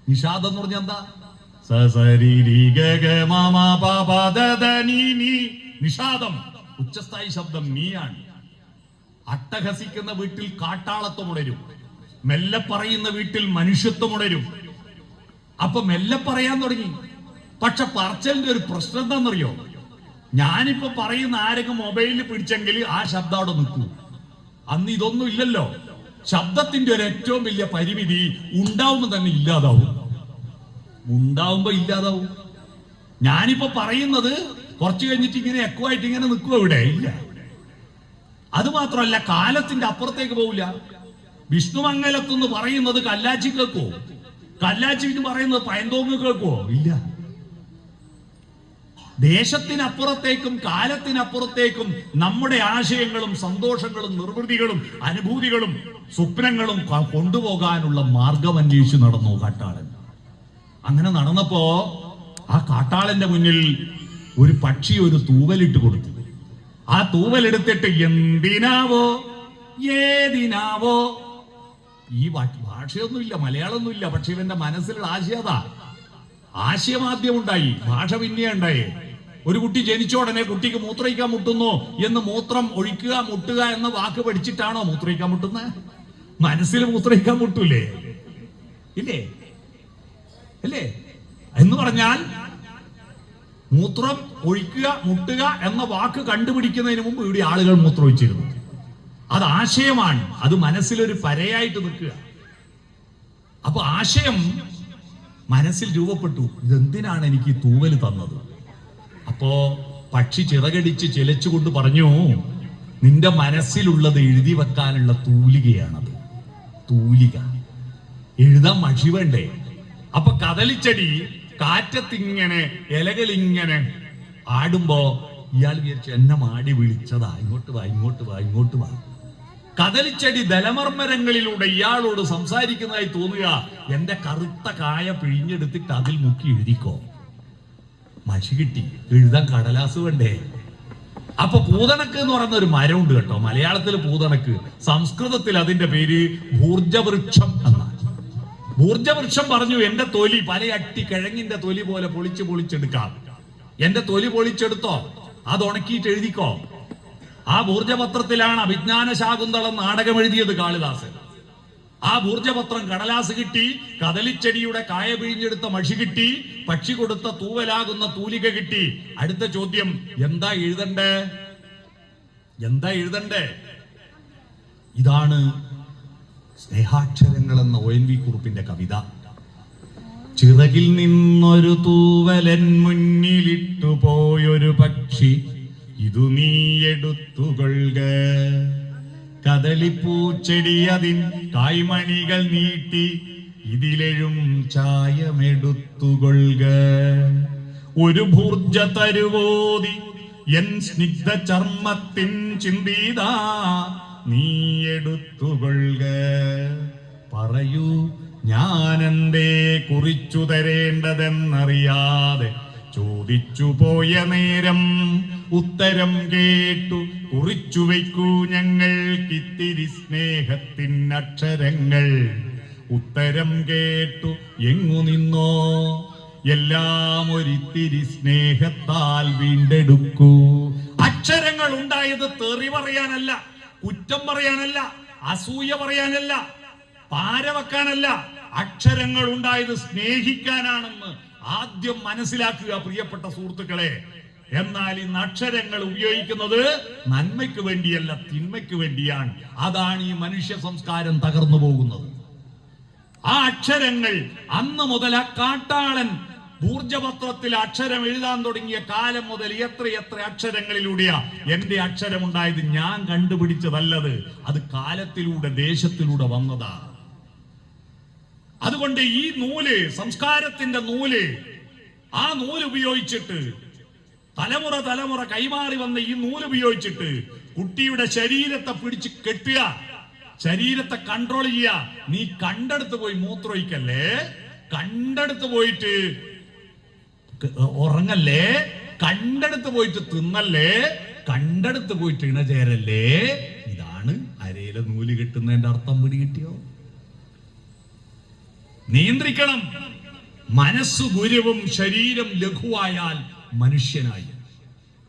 നിഷാദം എന്ന് പറഞ്ഞ എന്താ? നിഷാദം ഉച്ചസ്ഥായി ശബ്ദം നീയാണ്. അട്ടഹസിക്കുന്ന വീട്ടിൽ കാട്ടാളത്വം ഉണരും, മെല്ലെ പറയുന്ന വീട്ടിൽ മനുഷ്യത്വം ഉണരും. അപ്പൊ മെല്ലെ പറയാൻ തുടങ്ങി. പക്ഷെ പറച്ചലിന്റെ ഒരു പ്രശ്നം എന്താണെന്നറിയോ? ഞാനിപ്പോ പറയുന്ന ആരെങ്കിലും മൊബൈലിൽ പിടിച്ചെങ്കിൽ ആ ശബ്ദം അവിടെ നിൽക്കൂ. അന്ന് ഇതൊന്നും ഇല്ലല്ലോ. ശബ്ദത്തിന്റെ ഒരു ഏറ്റവും വലിയ പരിമിതി ഉണ്ടാവുമ്പോ തന്നെ ഇല്ലാതാവും. ഉണ്ടാവുമ്പോ ഇല്ലാതാവും. ഞാനിപ്പോ പറയുന്നത് കുറച്ചു കഴിഞ്ഞിട്ട് ഇങ്ങനെ എക്കോ ആയിട്ട് ഇങ്ങനെ നിൽക്കുക, ഇവിടെ ഇല്ല. അത് മാത്രമല്ല, കാലത്തിന്റെ അപ്പുറത്തേക്ക് പോവില്ല. വിഷ്ണുമംഗലത്തുനിന്ന് പറയുന്നത് കല്ലാച്ചി കേൾക്കുവോ? കല്ലാച്ചി പറയുന്നത് പയന്തോങ്ങ് കേൾക്കുവോ? ഇല്ല. ദേശത്തിനപ്പുറത്തേക്കും കാലത്തിനപ്പുറത്തേക്കും നമ്മുടെ ആശയങ്ങളും സന്തോഷങ്ങളും നിർവൃതികളും അനുഭൂതികളും സ്വപ്നങ്ങളും കൊണ്ടുപോകാനുള്ള മാർഗം അന്വേഷിച്ച് നടന്നു കാട്ടാളൻ. അങ്ങനെ നടന്നപ്പോ ആ കാട്ടാളന്റെ മുന്നിൽ ഒരു പക്ഷി ഒരു തൂവലിട്ട് കൊടുത്തു. ആ തൂവലെടുത്തിട്ട് എന്തിനാവോ ഏതിനാവോ, ഈ ഭാഷയൊന്നുമില്ല, മലയാളമൊന്നുമില്ല, പക്ഷെ ഇവന്റെ മനസ്സിലുള്ള ആശയതാ. ആശയമാദ്യം ഉണ്ടായി, ഭാഷ പിന്നെ ഉണ്ടായി. ഒരു കുട്ടി ജനിച്ച ഉടനെ കുട്ടിക്ക് മൂത്രയിക്കാൻ മുട്ടുന്നു എന്ന് മൂത്രം ഒഴിക്കുക മുട്ടുക എന്ന വാക്ക് പഠിച്ചിട്ടാണോ മൂത്രയിക്കാൻ മുട്ടുന്നത്? മനസ്സിൽ മൂത്രയിക്കാൻ മുട്ടൂലേ? ഇല്ലേ? അല്ലേ? എന്ന് പറഞ്ഞാൽ മൂത്രം ഒഴിക്കുക മുട്ടുക എന്ന വാക്ക് കണ്ടുപിടിക്കുന്നതിന് മുമ്പ് ഇവിടെ ആളുകൾ മൂത്രമൊഴിച്ചിരുന്നു. അത് ആശയമാണ്, അത് മനസ്സിലൊരു പരയായിട്ട് നിൽക്കുക. അപ്പൊ ആശയം മനസ്സിൽ രൂപപ്പെട്ടു, ഇതെന്തിനാണ് എനിക്ക് ഈ തൂവല് തന്നത്? അപ്പോ പക്ഷി ചിറകടിച്ച് ചിലച്ചുകൊണ്ട് പറഞ്ഞു, നിന്റെ മനസ്സിലുള്ളത് എഴുതി വെക്കാനുള്ള തൂലികയാണത്. തൂലിക എഴുതാൻ മഷി വേണ്ടേ? അപ്പൊ കദളിച്ചെടി കാറ്റത്തിങ്ങനെ ഇലകളിങ്ങനെ ആടുമ്പോ ഇയാൾ വിചാരിച്ചു എന്നെ മാടി വിളിച്ചതാ, ഇങ്ങോട്ട് വാ, ഇങ്ങോട്ട് വാ, ഇങ്ങോട്ട് വാ. കദളിച്ചെടി ദലമർമരങ്ങളിലൂടെ ഇയാളോട് സംസാരിക്കുന്നതായി തോന്നുക. എന്റെ കറുത്ത കായ പിഴിഞ്ഞെടുത്തിട്ട് അതിൽ മുക്കി എഴുതിക്കോ. മഷി കിട്ടി, എഴുതാൻ കടലാസ് വേണ്ടേ? അപ്പൊ പൂതണക്ക് എന്ന് പറയുന്ന ഒരു മരമുണ്ട് കേട്ടോ, മലയാളത്തിൽ പൂതണക്ക്, സംസ്കൃതത്തിൽ അതിന്റെ പേര് ഭൂർജവൃക്ഷം എന്നാണ്. ഭൂർജവൃക്ഷം പറഞ്ഞു, എന്റെ തൊലി പല അട്ടി കിഴങ്ങിന്റെ തൊലി പോലെ പൊളിച്ചെടുക്കാം, എന്റെ തൊലി പൊളിച്ചെടുത്തോ, അത് ഉണക്കിയിട്ട് എഴുതിക്കോ. ആ ഭൂർജപത്രത്തിലാണ് അഭിജ്ഞാന ശാകുന്തളം നാടകം എഴുതിയത് കാളിദാസൻ. ആ ഭൂർജപത്രം കടലാസ് കിട്ടി, കദളിച്ചെടിയുടെ കായ പിഴിഞ്ഞെടുത്ത മഷി കിട്ടി, പക്ഷി കൊടുത്ത തൂവലാകുന്ന തൂലിക കിട്ടി. അടുത്ത ചോദ്യം, എന്താ എഴുതണ്ടേ? എന്താ എഴുതണ്ടേ? ഇതാണ് സ്നേഹാക്ഷരങ്ങൾ എന്ന ONV കുറുപ്പിന്റെ കവിത. ചിറകിൽ നിന്നൊരു തൂവലൻ മുന്നിലിട്ടു പോയൊരു പക്ഷി, ഇതു നീ എടുത്തുകൊള്ളുക. കദളിപ്പൂച്ചെടി അതിൻ കായ്മണികൾ നീട്ടി, ഇതിലെഴും ചായമെടുത്തുകൊള്ളുക. ഒരു ഭൂർജ തരുവോതി എൻ സ്നിഗ്ധ ചർമ്മത്തിൻ ചിന്തീതാ, നീ എടുത്തുകൊള്ളുക. പറയൂ, ഞാനെന്തേ കുറിച്ചു തരേണ്ടതെന്നറിയാതെ ചോദിച്ചു പോയ നേരം ഉത്തരം കേട്ടു കുറിച്ചു വയ്ക്കൂ ഞങ്ങൾക്കിത്തിരി സ്നേഹത്തിൻ അക്ഷരങ്ങൾ. ഉത്തരം കേട്ടു എങ്ങു നിന്നോ, എല്ലാം ഒരിത്തിരി സ്നേഹത്താൽ വീണ്ടെടുക്കൂ. അക്ഷരങ്ങൾ ഉണ്ടായത് തെറി പറയാനല്ല, കുറ്റം പറയാനല്ല, അസൂയ പറയാനല്ല, പാര വെക്കാനല്ല. അക്ഷരങ്ങൾ ഉണ്ടായത് സ്നേഹിക്കാനാണെന്ന് ആദ്യം മനസ്സിലാക്കുക പ്രിയപ്പെട്ട സുഹൃത്തുക്കളെ. എന്നാൽ ഇന്ന് അക്ഷരങ്ങൾ ഉപയോഗിക്കുന്നത് നന്മയ്ക്ക് വേണ്ടിയല്ല, തിന്മയ്ക്ക് വേണ്ടിയാണ്. അതാണ് ഈ മനുഷ്യ സംസ്കാരം തകർന്നു പോകുന്നത്. ആ അക്ഷരങ്ങൾ അന്ന് മുതൽ ആ കാട്ടാളൻ ഊർജപത്രത്തിൽ അക്ഷരം എഴുതാൻ തുടങ്ങിയ കാലം മുതൽ എത്ര അക്ഷരങ്ങളിലൂടെയാ എന്റെ അക്ഷരം ഉണ്ടായത്. ഞാൻ കണ്ടുപിടിച്ചതല്ലത്, അത് കാലത്തിലൂടെ ദേശത്തിലൂടെ വന്നതാ. അതുകൊണ്ട് ഈ നൂല്, സംസ്കാരത്തിന്റെ നൂല്, ആ നൂല് ഉപയോഗിച്ചിട്ട് തലമുറ കൈമാറി വന്ന ഈ നൂല് ഉപയോഗിച്ചിട്ട് കുട്ടിയുടെ ശരീരത്തെ പിടിച്ച് കെട്ടുക, ശരീരത്തെ കൺട്രോൾ ചെയ്യുക. നീ കണ്ടെടുത്ത് പോയി മൂത്രമൊഴിക്കല്ലേ, കണ്ടെടുത്ത് പോയിട്ട് ഉറങ്ങല്ലേ, കണ്ടെടുത്ത് പോയിട്ട് തിന്നല്ലേ, കണ്ടെടുത്ത് പോയിട്ട് ഇണചേരല്ലേ. ഇതാണ് അരയിലെ നൂല് കെട്ടുന്നതിന്റെ അർത്ഥം. പിടി കിട്ടിയോ? നിയന്ത്രിക്കണം. മനസ്സ് ഗുരുവും ശരീരം ലഘുവായാൽ മനുഷ്യനായി.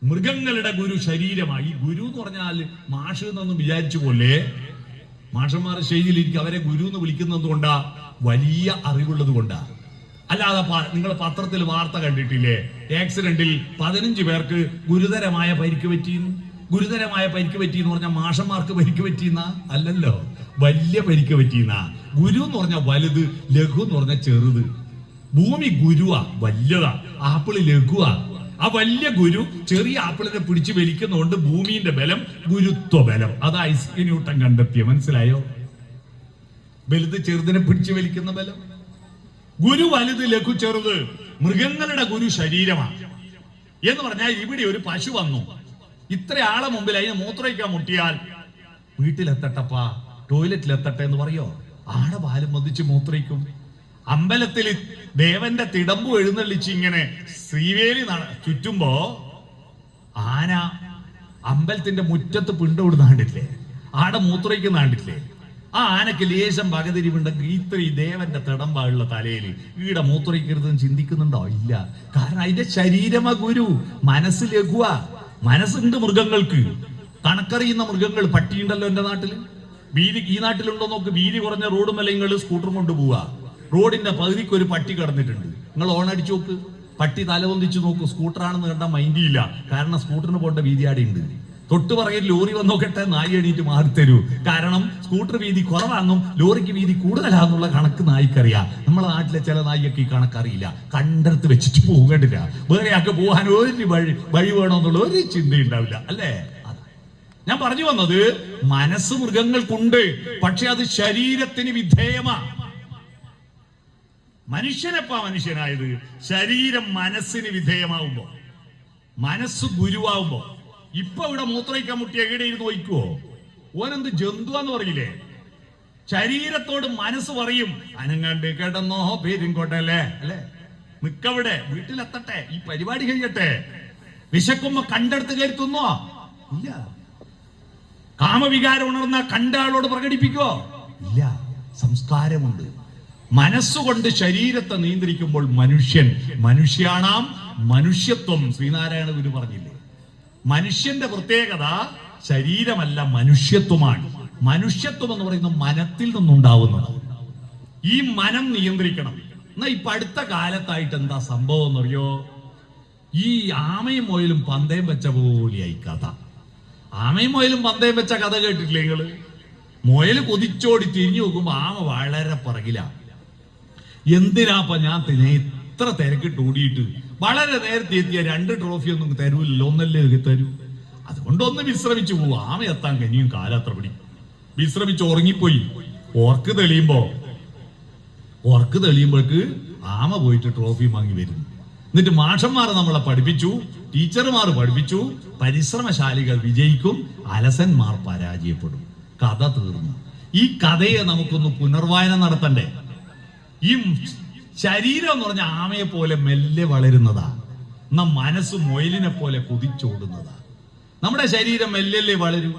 മൃഗങ്ങളുടെ ഗുരു ശരീരമായി. ഗുരു എന്ന് പറഞ്ഞാൽ മാഷ് എന്നൊന്നും വിചാരിച്ചു പോലെ മാഷന്മാർ സ്റ്റേജിലിരിക്കും, അവരെ ഗുരു എന്ന് വിളിക്കുന്നത് കൊണ്ടാ, വലിയ അറിവുള്ളത് കൊണ്ടാ. അല്ലാതെ നിങ്ങൾ പത്രത്തിൽ വാർത്ത കണ്ടിട്ടില്ലേ, ആക്സിഡന്റിൽ 15 പേർക്ക് ഗുരുതരമായ പരിക്ക് പറ്റിയെന്ന്. ഗുരുതരമായ പരിക്ക് പറ്റിയെന്ന് പറഞ്ഞാൽ മാഷന്മാർക്ക് പരിക്ക് പറ്റിയെന്ന അല്ലല്ലോ, വലിയ പരിക്ക് പറ്റിയെന്ന. ഗുരു എന്ന് പറഞ്ഞാൽ വലുത്, ലഘു എന്ന് പറഞ്ഞാൽ ചെറുത്. ഭൂമി ഗുരുവാ, വല്യതാ. ആപ്പിള് ലഘുവാ. ആ വലിയ ഗുരു ചെറിയ ആപ്പിളിനെ പിടിച്ച് വലിക്കുന്നതുകൊണ്ട് ഭൂമിയുടെ ബലം ഗുരുത്വ ബലം. അത് ഐസക് ന്യൂട്ടൻ കണ്ടെത്തിയ. മനസ്സിലായോ? വലുത് ചെറുതിനെ പിടിച്ച് വലിക്കുന്ന ബലം. ഗുരു വലുത്, ലഘു ചെറുത്. മൃഗങ്ങളുടെ ഗുരു ശരീരമാണ് എന്ന് പറഞ്ഞാൽ, ഇവിടെ ഒരു പശു വന്നു, ഇത്ര ആളെ മുമ്പിൽ അതിന് മൂത്രമൊഴിക്കാൻ മുട്ടിയാൽ വീട്ടിലെത്തട്ടപ്പാ, ടോയ്ലറ്റിലെത്തട്ടെ എന്ന് പറയോ? ആടെ പാലും മതിച്ച് മൂത്രയിക്കും. അമ്പലത്തിൽ ദേവന്റെ തിടമ്പു എഴുന്നള്ളിച്ച് ഇങ്ങനെ ശ്രീവേലി ചുറ്റുമ്പോ ആന അമ്പലത്തിന്റെ മുറ്റത്ത് പിണ്ടോടുന്ന കണ്ടില്ലേ, ആടെ മൂത്രയിക്കുന്ന കണ്ടില്ലേ? ആ ആനക്ക് ലേശം പകതിരിവുണ്ടെങ്കിൽ ഇത്രയും ദേവന്റെ തിടമ്പായുള്ള തലയിൽ ഈടെ മൂത്രയിക്കരുതെന്ന് ചിന്തിക്കുന്നുണ്ടോ? ഇല്ല. കാരണം അതിന്റെ ശരീരമാ ഗുരു, മനസ്സ് ലഘുവാ. മനസ്സുണ്ട് മൃഗങ്ങൾക്ക്. കണക്കറിയുന്ന മൃഗങ്ങൾ. പട്ടിയുണ്ടല്ലോ എന്റെ നാട്ടില്, വീതി ഈ നാട്ടിലുണ്ടോ നോക്ക്. വീതി കുറഞ്ഞ റോഡ് മലങ്ങൾ സ്കൂട്ടർ കൊണ്ടുപോവാ. റോഡിന്റെ പകുതിക്ക് ഒരു പട്ടി കിടന്നിട്ടുണ്ട്. നിങ്ങൾ ഓണടിച്ചു നോക്ക്, പട്ടി തലവൊന്നിച്ചു നോക്കൂ. സ്കൂട്ടറാണെന്ന് കണ്ടാൽ മൈൻഡ് ഇല്ല, കാരണം സ്കൂട്ടറിന് പോകേണ്ട വീതിയാടെ ഉണ്ട്. തൊട്ട് പറയും ലോറി വന്നോക്കട്ടെ, നായി എണീറ്റ് മാറിത്തരൂ. കാരണം സ്കൂട്ടർ വീതി കുറവാണെന്നും ലോറിക്ക് വീതി കൂടുതലാണെന്നുള്ള കണക്ക് നായിക്കറിയാം. നമ്മളെ നാട്ടിലെ ചില നായിയൊക്കെ ഈ കണക്കറിയില്ല, കണ്ടെടുത്ത് വെച്ചിട്ട് പോകണ്ടില്ല. വേറെ ആൾക്ക് പോകാൻ ഒരു വഴി വേണമെന്നുള്ള ഒരു ചിന്തയുണ്ടാവില്ല, അല്ലേ? ഞാൻ പറഞ്ഞു വന്നത്, മനസ്സ് മൃഗങ്ങൾക്കുണ്ട്, പക്ഷെ അത് ശരീരത്തിന് വിധേയമാണ്. മനുഷ്യനെപ്പാ മനുഷ്യനായത് ശരീരം മനസ്സിന് വിധേയമാവുമ്പോ, മനസ്സ് ഗുരുവാകുമ്പോ. ഇപ്പൊ ഇവിടെ മൂത്രയിക്കാൻ മുട്ടി എവിടെ ഇരുന്ന് നോക്കുവോ? ഓനെന്ത് ജന്തുവാന്ന് പറയില്ലേ? ശരീരത്തോട് മനസ്സ് പറയും അനങ്ങാണ്ട് കിടന്നോ പേരിങ്കോട്ടല്ലേ, അല്ലെ? നിക്കവിടെ, വീട്ടിലെത്തട്ടെ, ഈ പരിപാടി കഴിയട്ടെ. വിശക്കുമ്പോ കണ്ടെടുത്ത് കയറ്റുന്നോ? ഇല്ല. കാമവികാരം ഉണർന്ന കണ്ട ആളോട് പ്രകടിപ്പിക്കോ? ഇല്ല. സംസ്കാരമുണ്ട്. മനസ്സുകൊണ്ട് ശരീരത്തെ നിയന്ത്രിക്കുമ്പോൾ മനുഷ്യൻ മനുഷ്യാണാം മനുഷ്യത്വം. ശ്രീനാരായണ ഗുരു പറഞ്ഞില്ലേ, മനുഷ്യന്റെ പ്രത്യേകത ശരീരമല്ല മനുഷ്യത്വമാണ്. മനുഷ്യത്വം എന്ന് പറയുന്നത് മനത്തിൽ നിന്നുണ്ടാവുന്നതാണ്. ഈ മനം നിയന്ത്രിക്കണം. എന്നാ ഇപ്പൊ അടുത്ത കാലത്തായിട്ട് എന്താ സംഭവം എന്നറിയോ? ഈ ആമയും മുയലും പന്തയം വെച്ച പോലെയായി കഥ. ആമയും മുയലും പന്തയം വെച്ച കഥ കേട്ടിട്ടില്ലേ നിങ്ങള്? മുയൽ കൊതിച്ചോടി തിരിഞ്ഞു നോക്കുമ്പോ ആമ വളരെ പിറകില. എന്തിനാപ്പ ഞാൻ ഇത്ര തിരക്കിട്ട് ഓടിയിട്ട് വളരെ നേരത്തെ എത്തിയ 2 ട്രോഫി ഒന്നും തരൂല്ലോ, ഒന്നല്ലേ തരൂ. അതുകൊണ്ട് ഒന്ന് വിശ്രമിച്ചു പോവും. ആമ എത്താൻ കനിയും കാലത്ര പിടി. വിശ്രമിച്ച് ഉറങ്ങിപ്പോയി. ഓർക്ക് തെളിയുമ്പോഴേക്ക് ആമ പോയിട്ട് ട്രോഫി വാങ്ങി വരുന്നു. എന്നിട്ട് മാഷന്മാർ നമ്മളെ പഠിപ്പിച്ചു, ടീച്ചർമാർ പഠിപ്പിച്ചു, പരിശ്രമശാലികൾ വിജയിക്കും, അലസന്മാർ പരാജയപ്പെടും. കഥ തീർന്നു. ഈ കഥയെ നമുക്കൊന്ന് പുനർവായന നടത്തണ്ടേ? ഈ ശരീരം എന്ന് പറഞ്ഞ ആമയെ പോലെ മെല്ലെ വളരുന്നതാ, എന്നാ മനസ്സ് മൊയിലിനെ പോലെ കുതിച്ചോടുന്നതാ. നമ്മുടെ ശരീരം മെല്ലെ വളരും.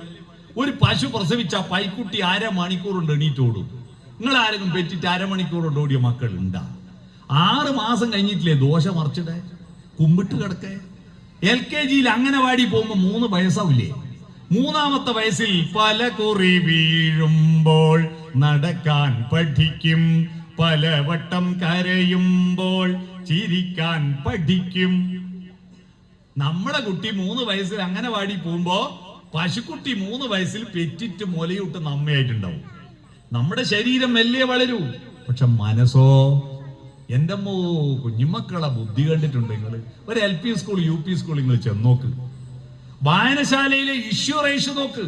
ഒരു പശു പ്രസവിച്ച പൈക്കുട്ടി 1/2 മണിക്കൂർ കൊണ്ട് എണീറ്റോടും. നിങ്ങൾ ആരെങ്കിലും പെറ്റിട്ട് 1/2 മണിക്കൂർ കൊണ്ട് ഓടിയ മക്കൾ ഉണ്ടാ? 6 മാസം കഴിഞ്ഞിട്ടില്ലേ ദോശ മറിച്ചിടെ കുമ്പിട്ട് കിടക്കേ? LKG അംഗനവാടി പോകുമ്പോ 3 വയസ്സാവില്ലേ? 3ാമത്തെ വയസ്സിൽ പല കുറി വീഴുമ്പോൾ നടക്കാൻ പഠിക്കും, പലവട്ടം കരയുമ്പോൾ ചിരിക്കാൻ പഠിക്കും. നമ്മളെ കുട്ടി 3 വയസ്സിൽ അംഗനവാടി പോകുമ്പോ പശുക്കുട്ടി 3 വയസ്സിൽ പെറ്റിട്ട് മുലയിട്ട് നമ്മയായിട്ടുണ്ടാവും. നമ്മുടെ ശരീരം മെല്ലെ വളരൂ, പക്ഷെ മനസ്സോ? എന്റെ കുഞ്ഞുമക്കളെ ബുദ്ധി കണ്ടിട്ടുണ്ട് നിങ്ങള്? ഒരു LP സ്കൂൾ UP സ്കൂൾ നിങ്ങൾ ചെന്നോക്ക്. വായനശാലയിലെ ഇഷ്യൂ റേഷ്യോ നോക്ക്.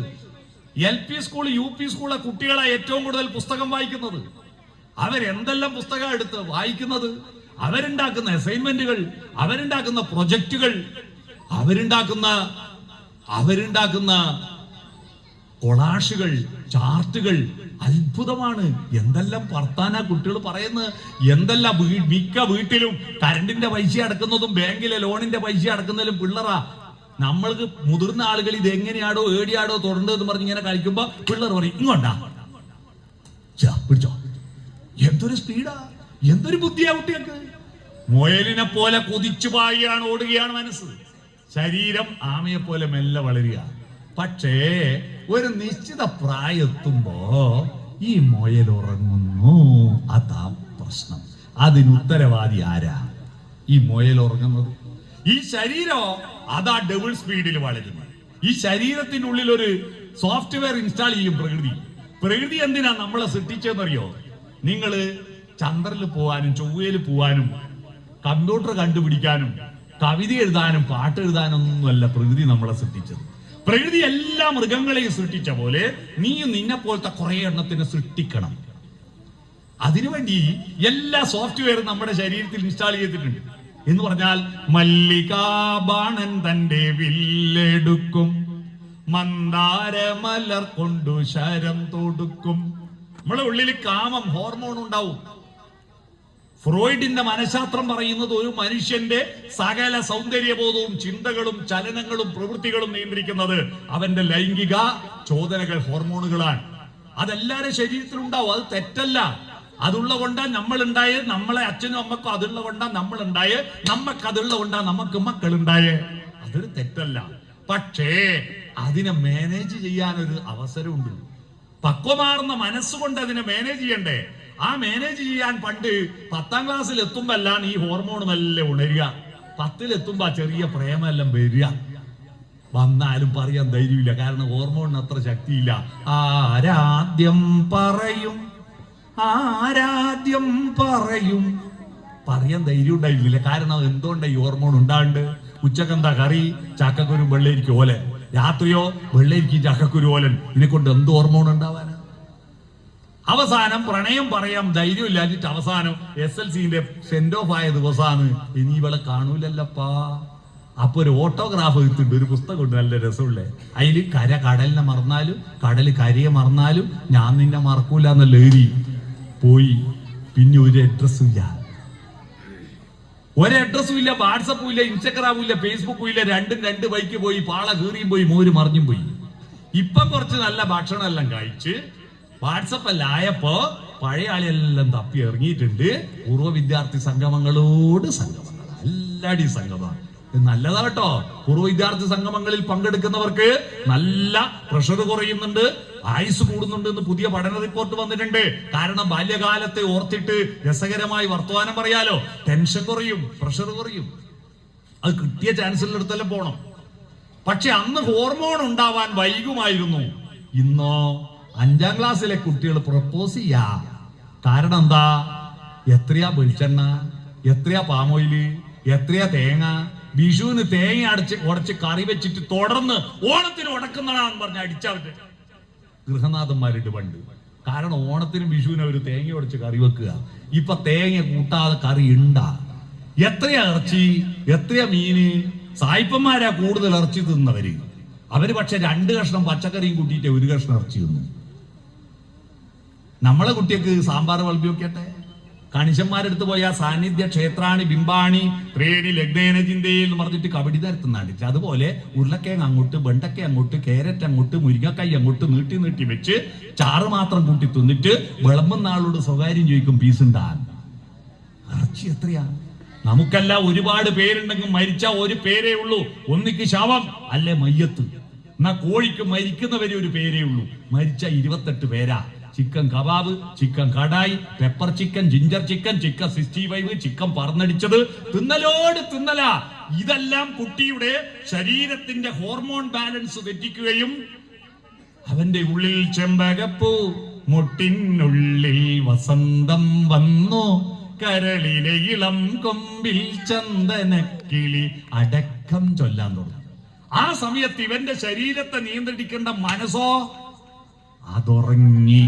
LP സ്കൂൾ UP സ്കൂളിലെ കുട്ടികളെ ഏറ്റവും കൂടുതൽ പുസ്തകം വായിക്കുന്നത്. അവരെന്തെല്ലാം പുസ്തകം എടുത്ത് വായിക്കുന്നത്? അവരുണ്ടാക്കുന്ന അസൈൻമെന്റുകൾ, അവരുണ്ടാക്കുന്ന പ്രൊജക്റ്റുകൾ, അവരുണ്ടാക്കുന്ന കൊളാഷുകൾ, ചാർട്ടുകൾ അത്ഭുതമാണ്. എന്തെല്ലാം വർത്താന കുട്ടികൾ പറയുന്നത്! എന്തെല്ലാം മിക്ക വീട്ടിലും കറണ്ടിന്റെ പൈസ അടക്കുന്നതും ബാങ്കിലെ ലോണിന്റെ പൈസ അടക്കുന്നതിലും പിള്ളറാ. നമ്മൾക്ക് മുതിർന്ന ആളുകൾ ഇത് എങ്ങനെയാടോ ഏടിയാടോ തുടർന്ന് പറഞ്ഞ് ഇങ്ങനെ കളിക്കുമ്പോ പിള്ളേർ പറയും ഇങ്ങോട്ടാ പിടിച്ചോ. എന്തൊരു സ്പീഡാ, എന്തൊരു ബുദ്ധിയാ കുട്ടികൾക്ക്! മുയലിനെ പോലെ കുതിച്ചു പായാണ് ഓടുകയാണ് മനസ്സ്. ശരീരം ആമയെ പോലെ മെല്ലെ വളരുക. പക്ഷേ ഒരു നിശ്ചിത പ്രായത്തുമ്പോ ഈ മുയൽ ഉറങ്ങുന്നു. അതാ പ്രശ്നം. അതിനുത്തരവാദി ആരാ? ഈ മുയൽ ഉറങ്ങുന്നത്. ഈ ശരീരം അതാ ഡബിൾ സ്പീഡിൽ വളരുന്നത്. ഈ ശരീരത്തിനുള്ളിൽ ഒരു സോഫ്റ്റ്വെയർ ഇൻസ്റ്റാൾ ചെയ്യും പ്രകൃതി. പ്രകൃതി എന്തിനാ നമ്മളെ സൃഷ്ടിച്ചെന്നറിയോ? നിങ്ങള് ചന്ദ്രനിൽ പോവാനും ചൊവ്വയിൽ പോവാനും കമ്പ്യൂട്ടർ കണ്ടുപിടിക്കാനും കവിത എഴുതാനും പാട്ട് എഴുതാനും ഒന്നുമല്ല പ്രകൃതി നമ്മളെ സൃഷ്ടിച്ചത്. പ്രകൃതി എല്ലാ മൃഗങ്ങളെയും സൃഷ്ടിച്ച പോലെ നീയും നിന്നെ പോലത്തെ കുറെ എണ്ണത്തിനെ സൃഷ്ടിക്കണം. അതിനുവേണ്ടി എല്ലാ സോഫ്റ്റ്വെയറും നമ്മുടെ ശരീരത്തിൽ ഇൻസ്റ്റാൾ ചെയ്തിട്ടുണ്ട്. എന്ന് പറഞ്ഞാൽ മല്ലികാബാണൻ തന്റെ വില്ലെടുക്കും, മന്ദാരമലർ കൊണ്ടു ശരം തൊടുക്കും. നമ്മുടെ ഉള്ളിൽ കാമം ഹോർമോൺ ഉണ്ടാവും. ഫ്രോയിഡിന്റെ മനഃശാസ്ത്രം പറയുന്നത് ഒരു മനുഷ്യന്റെ സകല സൗന്ദര്യബോധവും ചിന്തകളും ചലനങ്ങളും പ്രവൃത്തികളും നിയന്ത്രിക്കുന്നത് അവന്റെ ലൈംഗിക ചോദനകൾ, ഹോർമോണുകളാണ്. അതെല്ലാവരുടെ ശരീരത്തിലുണ്ടാവും. അത് തെറ്റല്ല. അതുള്ള കൊണ്ടാ നമ്മൾ ഉണ്ടായേ, നമ്മളെ അച്ഛനും അമ്മക്കും അതുള്ള കൊണ്ടാ നമ്മൾ ഉണ്ടായേ, നമ്മക്ക് അതുള്ള കൊണ്ടാ നമുക്ക് മക്കളുണ്ടായേ. അതൊരു തെറ്റല്ല. പക്ഷേ അതിനെ മാനേജ് ചെയ്യാൻ ഒരു അവസരമുണ്ട്. പക്വമാർന്ന മനസ്സുകൊണ്ട് അതിനെ മാനേജ് ചെയ്യണ്ടേ? ആ മാനേജ് ചെയ്യാൻ പണ്ട് 10ാം ക്ലാസ്സിൽ എത്തുമ്പോഴെല്ലാം ഈ ഹോർമോണുമെല്ലാം ഉണരുക. 10ൽ എത്തുമ്പോ ചെറിയ പ്രേമെല്ലാം വരിക. വന്നാലും പറയാൻ ധൈര്യമില്ല, കാരണം ഹോർമോണിന് അത്ര ശക്തിയില്ല. ആരാദ്യം പറയും, ആരാദ്യം പറയും, പറയാൻ ധൈര്യം ഉണ്ടായിരുന്നില്ല. കാരണം എന്തുകൊണ്ടാണ് ഈ ഹോർമോൺ ഉണ്ടാണ്ട്? ഉച്ചക്കെന്താ കറി? ചക്കക്കുരു വെള്ളരിക്കും ഓലൻ. രാത്രിയോ വെള്ളരിക്കും ചക്കക്കുരു ഓലൻ. ഇതിനെക്കൊണ്ട് എന്ത് ഹോർമോൺ ഉണ്ടാവാനാ? അവസാനം പ്രണയം പറയാൻ ധൈര്യം ഇല്ലാഞ്ഞിട്ട് അവസാനം SLCന്റെ സെന്റ് ഓഫ് ആയ ദിവസമാണ് ഇനി ഇവളെ കാണൂലല്ലപ്പാ. അപ്പൊ ഒരു ഓട്ടോഗ്രാഫ് എടുത്തിട്ടുണ്ട്, ഒരു പുസ്തകം ഉണ്ട്, നല്ല രസമുള്ളേ. അതില് കര കടലിനെ മറന്നാലും കടല് കരയെ മറന്നാലും ഞാൻ നിന്നെ മറക്കൂല എന്നുള്ള എഴുതി പോയി. പിന്നെ ഒരു അഡ്രസ്സും ഇല്ല, ഒരഡ്രസ്സും ഇല്ല, വാട്സപ്പും ഇല്ല, ഇൻസ്റ്റഗ്രാമും ഇല്ല, ഫേസ്ബുക്കും ഇല്ല. രണ്ടും രണ്ട് ബൈക്ക് പോയി, പാള കീറിയും പോയി, മോര് മറിഞ്ഞും പോയി. ഇപ്പം കുറച്ച് നല്ല ഭക്ഷണം എല്ലാം കഴിച്ച് വാട്സപ്പ് എല്ലാം ആയപ്പോ പഴയ ആളെല്ലാം തപ്പി ഇറങ്ങിയിട്ടുണ്ട്. പൂർവ്വ വിദ്യാർത്ഥി സംഗമങ്ങളോട് സംഗമങ്ങൾ, എല്ലാടി സംഗമം നല്ലതാ കേട്ടോ. പൂർവ്വ വിദ്യാർത്ഥി സംഗമങ്ങളിൽ പങ്കെടുക്കുന്നവർക്ക് നല്ല പ്രഷർ കുറയുന്നുണ്ട്, ആയുസ് കൂടുന്നുണ്ട് എന്ന് പുതിയ പഠന റിപ്പോർട്ട് വന്നിട്ടുണ്ട്. കാരണം ബാല്യകാലത്തെ ഓർത്തിട്ട് രസകരമായി വർത്തമാനം പറയാലോ, ടെൻഷൻ കുറയും, പ്രഷർ കുറയും. അത് കിട്ടിയ ചാൻസിലെടുത്തെല്ലാം പോണം. പക്ഷെ അന്ന് ഹോർമോൺ ഉണ്ടാവാൻ വൈകുമായിരുന്നു. ഇന്നോ 5ാം ക്ലാസ്സിലെ കുട്ടികൾ പ്രപ്പോസ് ചെയ്യാ. കാരണം എന്താ? എത്രയാ വെളിച്ചെണ്ണ, എത്രയാ പാമോയില്, എത്രയാ തേങ്ങ. വിഷുവിന് തേങ്ങ ഉടച്ച് കറി വെച്ചിട്ട് തുടർന്ന് ഓണത്തിന് ഉടക്കുന്നതാന്ന് പറഞ്ഞ് അടിച്ചവര് ഗൃഹനാഥന്മാരുണ്ട് പണ്ട്. കാരണം ഓണത്തിനും വിഷുവിനും അവര് തേങ്ങ ഉടച്ച് കറി വെക്കുക. ഇപ്പൊ തേങ്ങ കൂട്ടാതെ കറി ഉണ്ടാ. എത്രയാ ഇറച്ചി, എത്രയാ മീന്. സായിപ്പന്മാരാ കൂടുതൽ ഇറച്ചി തിന്നവര്. അവര് പക്ഷെ 2 കഷ്ണം പച്ചക്കറിയും കൂട്ടിയിട്ട് 1 കഷ്ണം ഇറച്ചി തിന്നു. നമ്മളെ കുട്ടിയൊക്കെ സാമ്പാർ വളമ്പി വെക്കട്ടെ. കണിശന്മാരെടുത്ത് പോയാൽ സാന്നിധ്യ ക്ഷേത്രാണി ബിംബാണി ത്രേണി ലഗ്നേന ചിന്തയിൽ എന്ന് പറഞ്ഞിട്ട് കബഡി തരത്തുന്നാണ്ടിട്ട്. അതുപോലെ ഉരുളക്കിഴങ്ങ് അങ്ങോട്ട്, വെണ്ടക്ക അങ്ങോട്ട്, കാരറ്റ് അങ്ങോട്ട്, മുരിങ്ങക്കായി അങ്ങോട്ട് നീട്ടി നീട്ടി വെച്ച് ചാറ് മാത്രം കൂട്ടി തിന്നിട്ട് വിളമ്പുന്ന ആളോട് സ്വകാര്യം ചോദിക്കും പീസ് ഉണ്ടാൻ. ഇറച്ചി എത്രയാ? നമുക്കെല്ലാം ഒരുപാട് പേരുണ്ടെങ്കിൽ മരിച്ച ഒരു പേരേ ഉള്ളൂ, ഒന്നിക്ക് ശവം അല്ലെ മയ്യത്ത്. എന്നാ കോഴിക്ക് മരിക്കുന്നവരെ ഒരു പേരേ ഉള്ളൂ, മരിച്ച 28 പേരാ. Chicken kebab, chicken kadai, pepper chicken, ginger chicken, chicken 65, chicken പറന്നടിച്ചത്, തിന്നലോട് തിന്നല. ഇതെല്ലാം കുട്ടിയുടെ ശരീരത്തിന്റെ ഹോർമോൺ ബാലൻസ് തെറ്റിക്കുകയും അവന്റെ ഉള്ളിൽ ചെമ്പകപ്പൂ മുട്ടിനുള്ളിൽ വസന്തം വന്നു, കരളിലെ ഇളം കൊമ്പിൽ ചന്ദനക്കിളി അടക്കം ചൊല്ലാൻ തുടങ്ങും. ആ സമയത്ത് ഇവന്റെ ശരീരത്തെ നിയന്ത്രിക്കേണ്ട മനസ്സോ അതുറങ്ങി.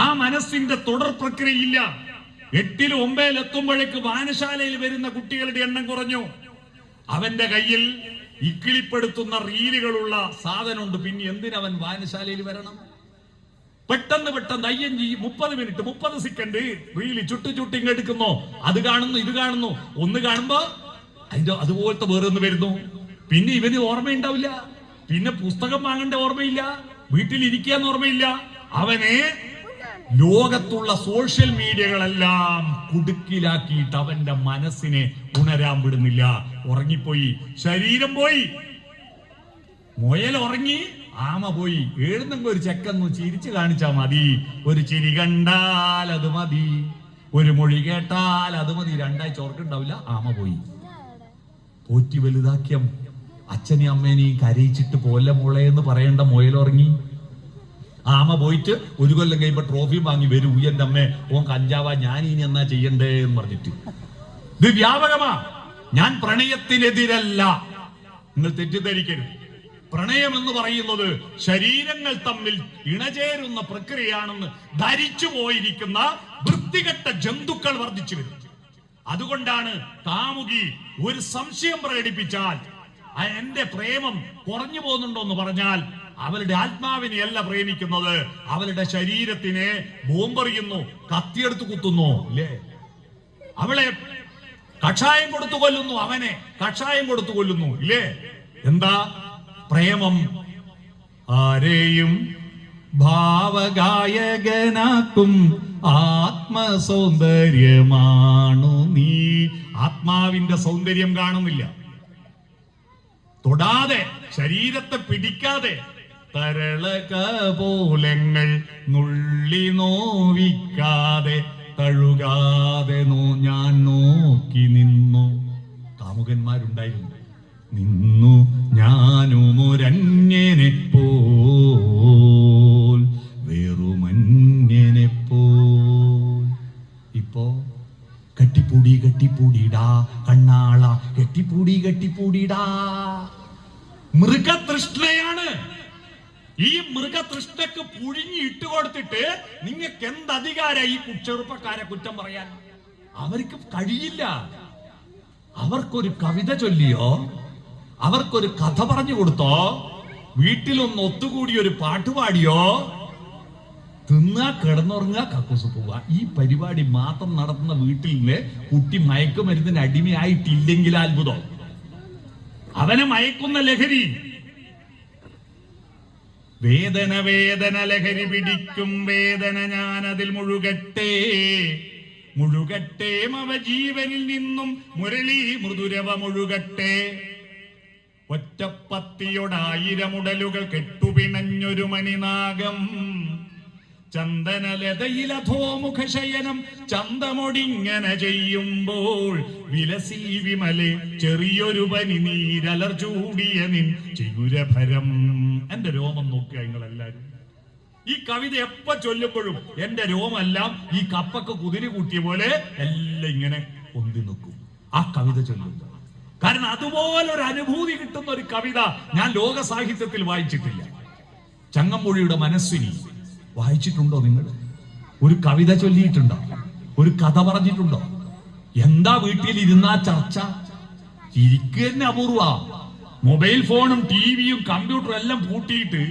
ആ മനസ്സിന്റെ തുടർ പ്രക്രിയയില്ല. 8ലും 9ലും എത്തുമ്പോഴേക്ക് വായനശാലയിൽ വരുന്ന കുട്ടികളുടെ എണ്ണം കുറഞ്ഞു. അവന്റെ കയ്യിൽ ഇക്കിളിപ്പെടുത്തുന്ന റീലുകളുള്ള സാധനമുണ്ട്. പിന്നെ എന്തിനവൻ വായനശാലയിൽ വരണം? പെട്ടെന്ന് ING 30 മിനിറ്റ് 30 സെക്കൻഡ് റീല് ചുട്ടിങ് എടുക്കുന്നു. അത് കാണുന്നു, ഇത് കാണുന്നു. ഒന്ന് കാണുമ്പോ അതുപോലത്തെ വേറൊന്ന് വരുന്നു. പിന്നെ ഇവന് ഓർമ്മയുണ്ടാവില്ല, പിന്നെ പുസ്തകം വാങ്ങേണ്ട ഓർമ്മയില്ല, വീട്ടിലിരിക്കാന്ന് ഓർമ്മയില്ല. അവനെ ലോകത്തുള്ള സോഷ്യൽ മീഡിയകളെല്ലാം കുടുക്കിലാക്കിയിട്ട് അവന്റെ മനസ്സിനെ ഉണരാൻ വിടുന്നില്ല. ഉറങ്ങിപ്പോയി, ശരീരം പോയി. മുയൽ ഉറങ്ങി, ആമ പോയി. എഴുന്നെങ്കിൽ ഒരു ചെക്കൊന്നു ചിരിച്ചു കാണിച്ചാ മതി. ഒരു ചിരി കണ്ടാൽ അത് മതി, ഒരു മൊഴി കേട്ടാൽ അത് മതി. 2 ആഴ്ച ഓർക്കുണ്ടാവില്ല, ആമ പോയി. പോറ്റി വലുതാക്കിയ അച്ഛനെയും അമ്മേനെയും കരയിച്ചിട്ട് പോലെ മോളെ എന്ന് പറയേണ്ട മുയലുറങ്ങി. ആമ പോയിട്ട് 1 കൊല്ലം കഴിയുമ്പോ ട്രോഫി വാങ്ങി വരും. ഉയ്യന്റെ അമ്മേ, ഓൻ കഞ്ചാവാ, ഞാൻ ഇനി എന്നാ ചെയ്യണ്ടേ എന്ന് പറഞ്ഞിട്ട്. ഇത് വ്യാപകമാ. ഞാൻ പ്രണയത്തിനെതിരല്ല, നിങ്ങൾ തെറ്റിദ്ധരിക്കരുത്. പ്രണയം എന്ന് പറയുന്നത് ശരീരങ്ങൾ തമ്മിൽ ഇണചേരുന്ന പ്രക്രിയയാണെന്ന് ധരിച്ചു പോയിരിക്കുന്ന വൃത്തികെട്ട ജന്തുക്കൾ വർദ്ധിച്ചു വരും. അതുകൊണ്ടാണ് കാമുകി ഒരു സംശയം പ്രകടിപ്പിച്ചാൽ, എന്റെ പ്രേമം കുറഞ്ഞു പോകുന്നുണ്ടോ എന്ന് പറഞ്ഞാൽ, അവളുടെ ആത്മാവിനെയല്ല പ്രേമിക്കുന്നത്, അവളുടെ ശരീരത്തിനെ ബോംബെറിയുന്നു, കത്തിയെടുത്ത് കുത്തുന്നു. ഇല്ലേ? അവളെ കഷായം കൊടുത്തു കൊല്ലുന്നു, അവനെ കഷായം കൊടുത്തു കൊല്ലുന്നു. ഇല്ലേ? എന്താ പ്രേമം? ആരെയും ഭാവഗായകനാക്കും ആത്മസൗന്ദര്യമാണു നീ. ആത്മാവിന്റെ സൗന്ദര്യം കാണുന്നില്ല. തൊടാതെ, ശരീരത്തെ പിടിക്കാതെ, തരളകപോലങ്ങൾ നുള്ളി നോവിക്കാതെ, തഴുകാതെ ഞാൻ നോക്കി നിന്നു. കാമുകന്മാരുണ്ടായിരുന്നു. നിന്നു ഞാനുമൊരന്യനെ പോൽ, വെറുമന്യനെ പോൽ. ഇപ്പോ കെട്ടിപ്പൂടി കെട്ടിപ്പൂടിടാ കണ്ണാള, കെട്ടിപ്പൂടി കെട്ടിപ്പൂടിടാ. മൃഗതൃഷ്ണയാണ്. ഈ മൃഗതൃഷ്ണക്ക് പുഴുങ്ങി ഇട്ടുകൊടുത്തിട്ട് നിങ്ങൾക്ക് എന്ത് അധികാര ഈ ചെറുപ്പക്കാരെ കുറ്റം പറയാൻ? അവർക്ക് കഴിയില്ല. അവർക്കൊരു കവിത ചൊല്ലിയോ, അവർക്കൊരു കഥ പറഞ്ഞു കൊടുത്തോ, വീട്ടിലൊന്ന് ഒത്തുകൂടി ഒരു പാട്ടുപാടിയോ, തിന്നാ കിടന്നുറങ്ങുക കക്കൂസ് പോവുക, ഈ പരിപാടി മാത്രം നടത്തുന്ന വീട്ടിലെ കുട്ടി മയക്കുമരുന്നിന് അടിമയായിട്ടില്ലെങ്കിൽ അത്ഭുതം. അവനെ മയക്കുന്ന ലഹരി, വേദന വേദന ലഹരി പിടിക്കും വേദന, ഞാനതിൽ മുഴുകട്ടെ മുഴുകട്ടെ, മവ ജീവനിൽ നിന്നും മുരളി മൃദുരവ മുഴുകട്ടെ. ഒറ്റപ്പത്തിയോടായിരമുടലുകൾ കെട്ടുപിണഞ്ഞൊരു മണിനാഗം, ചന്ദനലതയിലധോമുഖശയനം ചന്തമൊടിങ്ങനെ ചെയ്യുമ്പോൾ, വിലസി വിമലെ ചെറിയൊരു പനി നീരലർ ചൂടിയ നിൻ ചിഗുരഭരം. എന്റെ രോമം നോക്കുക നിങ്ങളെല്ലാരും. ഈ കവിത എപ്പ ചൊല്ലുമ്പോഴും എന്റെ രോമെല്ലാം ഈ കപ്പക്ക് കുതിരി കൂട്ടിയ പോലെ എല്ലാം ഇങ്ങനെ പൊന്തി നിൽക്കും ആ കവിത ചൊല്ലുമ്പോൾ. കാരണം അതുപോലൊരു അനുഭൂതി കിട്ടുന്ന ഒരു കവിത ഞാൻ ലോക സാഹിത്യത്തിൽ വായിച്ചിട്ടില്ല. ചങ്ങമ്പുഴയുടെ മനസ്വിനി വായിച്ചിട്ടുണ്ടോ നിങ്ങൾ? ഒരു കവിത ചൊല്ലിയിട്ടുണ്ടോ? ഒരു കഥ പറഞ്ഞിട്ടുണ്ടോ? എന്താ വീട്ടിൽ ഇരുന്നാ ചർച്ച? ഇരിക്കുക തന്നെ അപൂർവ. മൊബൈൽ ഫോണും ടിവിയും കമ്പ്യൂട്ടറും എല്ലാം പൂട്ടിയിട്ട്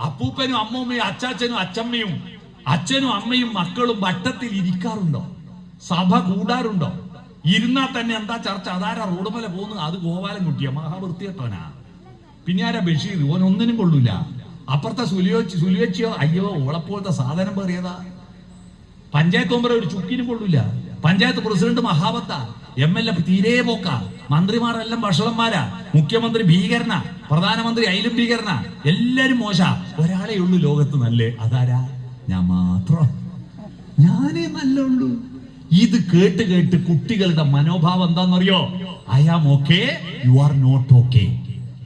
അപ്പൂപ്പനും അമ്മൂമ്മയും അച്ചാച്ചനും അച്ചമ്മയും അച്ഛനും അമ്മയും മക്കളും വട്ടത്തിൽ ഇരിക്കാറുണ്ടോ? സഭ കൂടാറുണ്ടോ? ഇരുന്നാൽ തന്നെ എന്താ ചർച്ച? അതാരാ റോഡുമല പോകുന്നു? അത് ഗോപാലൻകുട്ടിയാ, മഹാവൃത്തിയട്ടോനാ. പിന്നെ ആരാ ബഷീർ? ഓൻ ഒന്നിനും കൊള്ളൂല. അപ്പുറത്തെ സുലിയച്ചിയോ, അയ്യോ ഓളപ്പോലത്തെ സാധനം പറയതാ. പഞ്ചായത്ത് മെമ്പർ ഒരു ചുക്കിനും കൊള്ളൂല. പഞ്ചായത്ത് പ്രസിഡന്റ് മഹാവത്ത, MLA തീരെ പോക്ക, മന്ത്രിമാരെല്ലാം ഭക്ഷണന്മാരാ, മുഖ്യമന്ത്രി ഭീകരനാ, പ്രധാനമന്ത്രി അയിലും ഭീകരനാ, എല്ലാരും മോശ. ഒരാളെ ഉള്ളൂ ലോകത്ത് നല്ലേ, അതാരാ? ഞാൻ മാത്രം, ഞാനേ നല്ല ഉള്ളൂ. ഇത് കേട്ട് കേട്ട് കുട്ടികളുടെ മനോഭാവം എന്താണെന്നറിയോ? I am okay, you are not okay.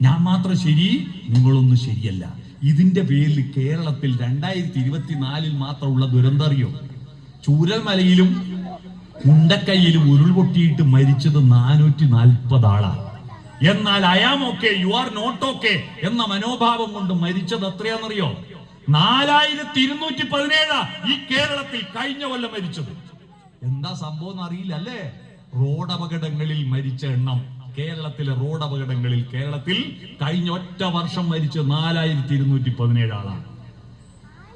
ഞാൻ മാത്രം ശരി, നിങ്ങളൊന്നും ശരിയല്ല. ഇതിന്റെ പേരിൽ കേരളത്തിൽ 2024 മാത്രമുള്ള ദുരന്തം അറിയോ? ചൂരൽമലയിലും മുണ്ടക്കൈയിലും ഉരുൾപൊട്ടിയിട്ട് മരിച്ചത് 440 ആളാണ്. എന്നാൽ I am okay, you are not okay എന്ന മനോഭാവം കൊണ്ട് മരിച്ചത് എത്രയാണെന്നറിയോ? 4217 ഈ കേരളത്തിൽ കഴിഞ്ഞ കൊല്ലം മരിച്ചത്. എന്താ സംഭവം എന്ന് അറിയില്ല അല്ലേ? റോഡ് അപകടങ്ങളിൽ മരിച്ച എണ്ണം, കേരളത്തിലെ റോഡ് അപകടങ്ങളിൽ കേരളത്തിൽ കഴിഞ്ഞ ഒറ്റ വർഷം മരിച്ച 4217 ആളാണ്.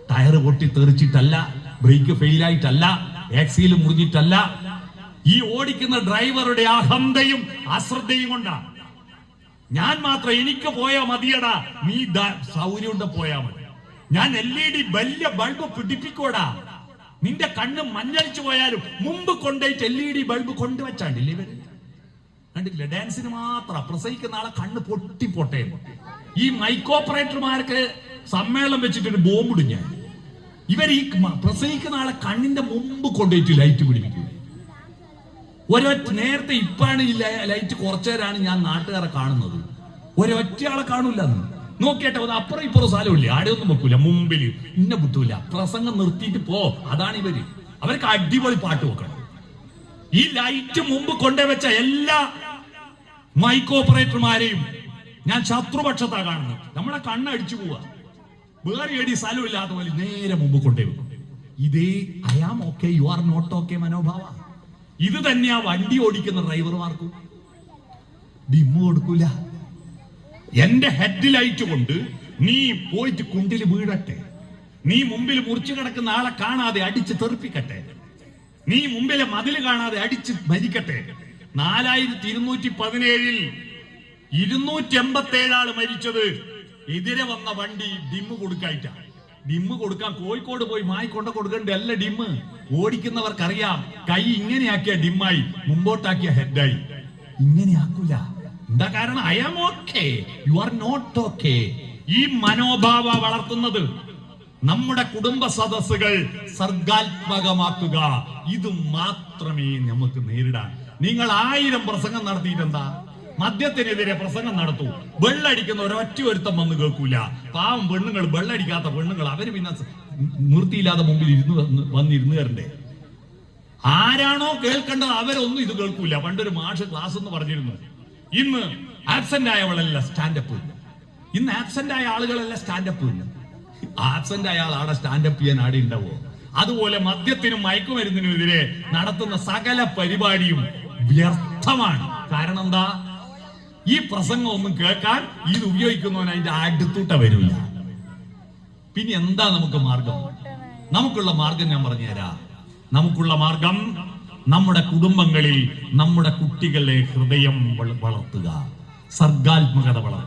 ടയർ പൊട്ടി തെറിച്ചിട്ടല്ല, ബ്രേക്ക് ഫെയിലായിട്ടല്ല, ആക്സിൽ മുറിഞ്ഞിട്ടല്ല. ഈ ഓടിക്കുന്ന ഡ്രൈവറുടെ അഹന്തയും അശ്രദ്ധയും കൊണ്ടാണ്. ഞാൻ മാത്രം എനിക്ക് പോയാ മതിയടാ, നീ സൗകര്യം കൊണ്ട് പോയാ മതി. ഞാൻ LED വലിയ ബൾബ് പിടിപ്പിക്കോടാ. നിന്റെ കണ്ണ് മഞ്ഞളിച്ചു പോയാലും മുമ്പ് കൊണ്ടുപോയിട്ട് LED ബൾബ് കൊണ്ടുവച്ചാണ്ടില്ലേ ഇവര്? കണ്ടില്ല? ഡാൻസിന് മാത്രം പ്രസവിക്കുന്ന ആളെ കണ്ണ് പൊട്ടിപ്പോട്ടെ. ഈ മൈക്കോപ്പറേറ്റർമാർക്ക് സമ്മേളനം വെച്ചിട്ട് ബോംബിടും ഞാൻ. ഇവർ ഈ പ്രസവിക്കുന്ന ആളെ കണ്ണിന്റെ മുമ്പ് കൊണ്ടുപോയിട്ട് ലൈറ്റ് പിടിപ്പിക്കും. ഒരൊറ്റ നേരത്തെ ഇപ്പാണ് ഈ ലൈറ്റ് കുറച്ചേരാണ് ഞാൻ നാട്ടുകാരെ കാണുന്നത്. ഒരൊറ്റ ആളെ കാണൂല. നോക്കിയാട്ടെ, അപ്പുറം ഇപ്പുറം സ്ഥലമില്ല, ആടെയൊന്നും വെക്കൂല, മുമ്പിൽ ഇന്ന വിട്ടൂല. പ്രസംഗം നിർത്തിയിട്ട് പോ. അതാണ് ഇവര്. അവർക്ക് അടിപൊളി പാട്ട് വെക്കണം. ഈ ലൈറ്റ് മുമ്പ് കൊണ്ടുവച്ച എല്ലാ മൈക്കോപ്പറേറ്റർമാരെയും ഞാൻ ശത്രുപക്ഷത്താ കാണുന്നത്. നമ്മളെ കണ്ണടിച്ചു പോവാ. വേറെ എടി സ്ഥലമില്ലാത്ത പോലെ നേരെ മുമ്പ് കൊണ്ടേ വെക്കും. ഇതേ I am okay, you are not okay മനോഭാവ. ഇത് തന്നെയാ വണ്ടി ഓടിക്കുന്ന ഡ്രൈവർമാർക്കും. ഡിമ്മ് കൊടുക്കൂല. എന്റെ ഹെഡ് ലൈറ്റ് കൊണ്ട് നീ പോയിട്ട് കുണ്ടിൽ വീഴട്ടെ, നീ മുമ്പിൽ മുറിച്ചു കിടക്കുന്ന ആളെ കാണാതെ അടിച്ച് തെറിപ്പിക്കട്ടെ, നീ മുമ്പിലെ മതിൽ കാണാതെ അടിച്ച് മരിക്കട്ടെ. 4217 287 ആള് മരിച്ചത് എതിരെ വന്ന വണ്ടി ഡിമ്മ് കൊടുക്കായിട്ടാണ്. ഡിമ്മ് കൊടുക്കാൻ കോഴിക്കോട് പോയി മായിക്കൊണ്ട കൊടുക്കണ്ട അല്ല ഡിമ്മ്. ഓടിക്കുന്നവർക്കറിയാം, കൈ ഇങ്ങനെയാക്കിയ ഡിമ്മായി, മുമ്പോട്ടാക്കിയ ഹെഡായി. ഇങ്ങനെയാക്കൂല. എന്താ കാരണം? I am okay, you are not okay. ഈ മനോഭാവ വളർത്തുന്നത് നമ്മുടെ കുടുംബ സദസ്സുകൾ സർഗാത്മകമാക്കുക. ഇത് മാത്രമേ നമുക്ക് നേരിടാൻ. നിങ്ങൾ 1000 പ്രസംഗം നടത്തിയിട്ടെന്താ? മദ്യത്തിനെതിരെ പ്രസംഗം നടത്തൂ. വെള്ളടിക്കുന്ന ഒരൊറ്റ ഒരുത്തം വന്ന് കേൾക്കൂല. പാവം പെണ്ണുങ്ങൾ, വെള്ളടിക്കാത്ത പെണ്ണുങ്ങൾ, അവര് പിന്നെ നിർത്തിയില്ലാതെ മുമ്പിൽ വന്നിരുന്നു തരണ്ടേ. ആരാണോ കേൾക്കേണ്ടത് അവരൊന്നും ഇത് കേൾക്കൂല. പണ്ടൊരു മാഷ് ക്ലാസ് എന്ന് പറഞ്ഞിരുന്നു, ഇന്ന് ആബ്സെന്റ് ആയവളല്ല സ്റ്റാൻഡപ്പ്, ഇന്ന് ആബ്സെന്റ് ആയ ആളുകളല്ല സ്റ്റാൻഡപ്പ്. ആബ്സെന്റ് ആയ ആളാടെ സ്റ്റാൻഡപ്പ് ചെയ്യാൻ ആടെ ഉണ്ടാവോ? അതുപോലെ മദ്യത്തിനും മയക്കുമരുന്നിനുമെതിരെ നടത്തുന്ന സകല പരിപാടിയും വ്യർത്ഥമാണ്. കാരണം എന്താ? ഈ പ്രസംഗം ഒന്നും കേൾക്കാൻ ഇത് ഉപയോഗിക്കുന്നവൻ അതിന്റെ അടുത്തൂട്ട വരില്ല. പിന്നെ എന്താ നമുക്ക് മാർഗം? നമുക്കുള്ള മാർഗം ഞാൻ പറഞ്ഞുതരാം. നമുക്കുള്ള മാർഗം നമ്മുടെ കുടുംബങ്ങളിൽ നമ്മുടെ കുട്ടികളെ ഹൃദയം വളർത്തുക, സർഗാത്മകത വളർത്തുക.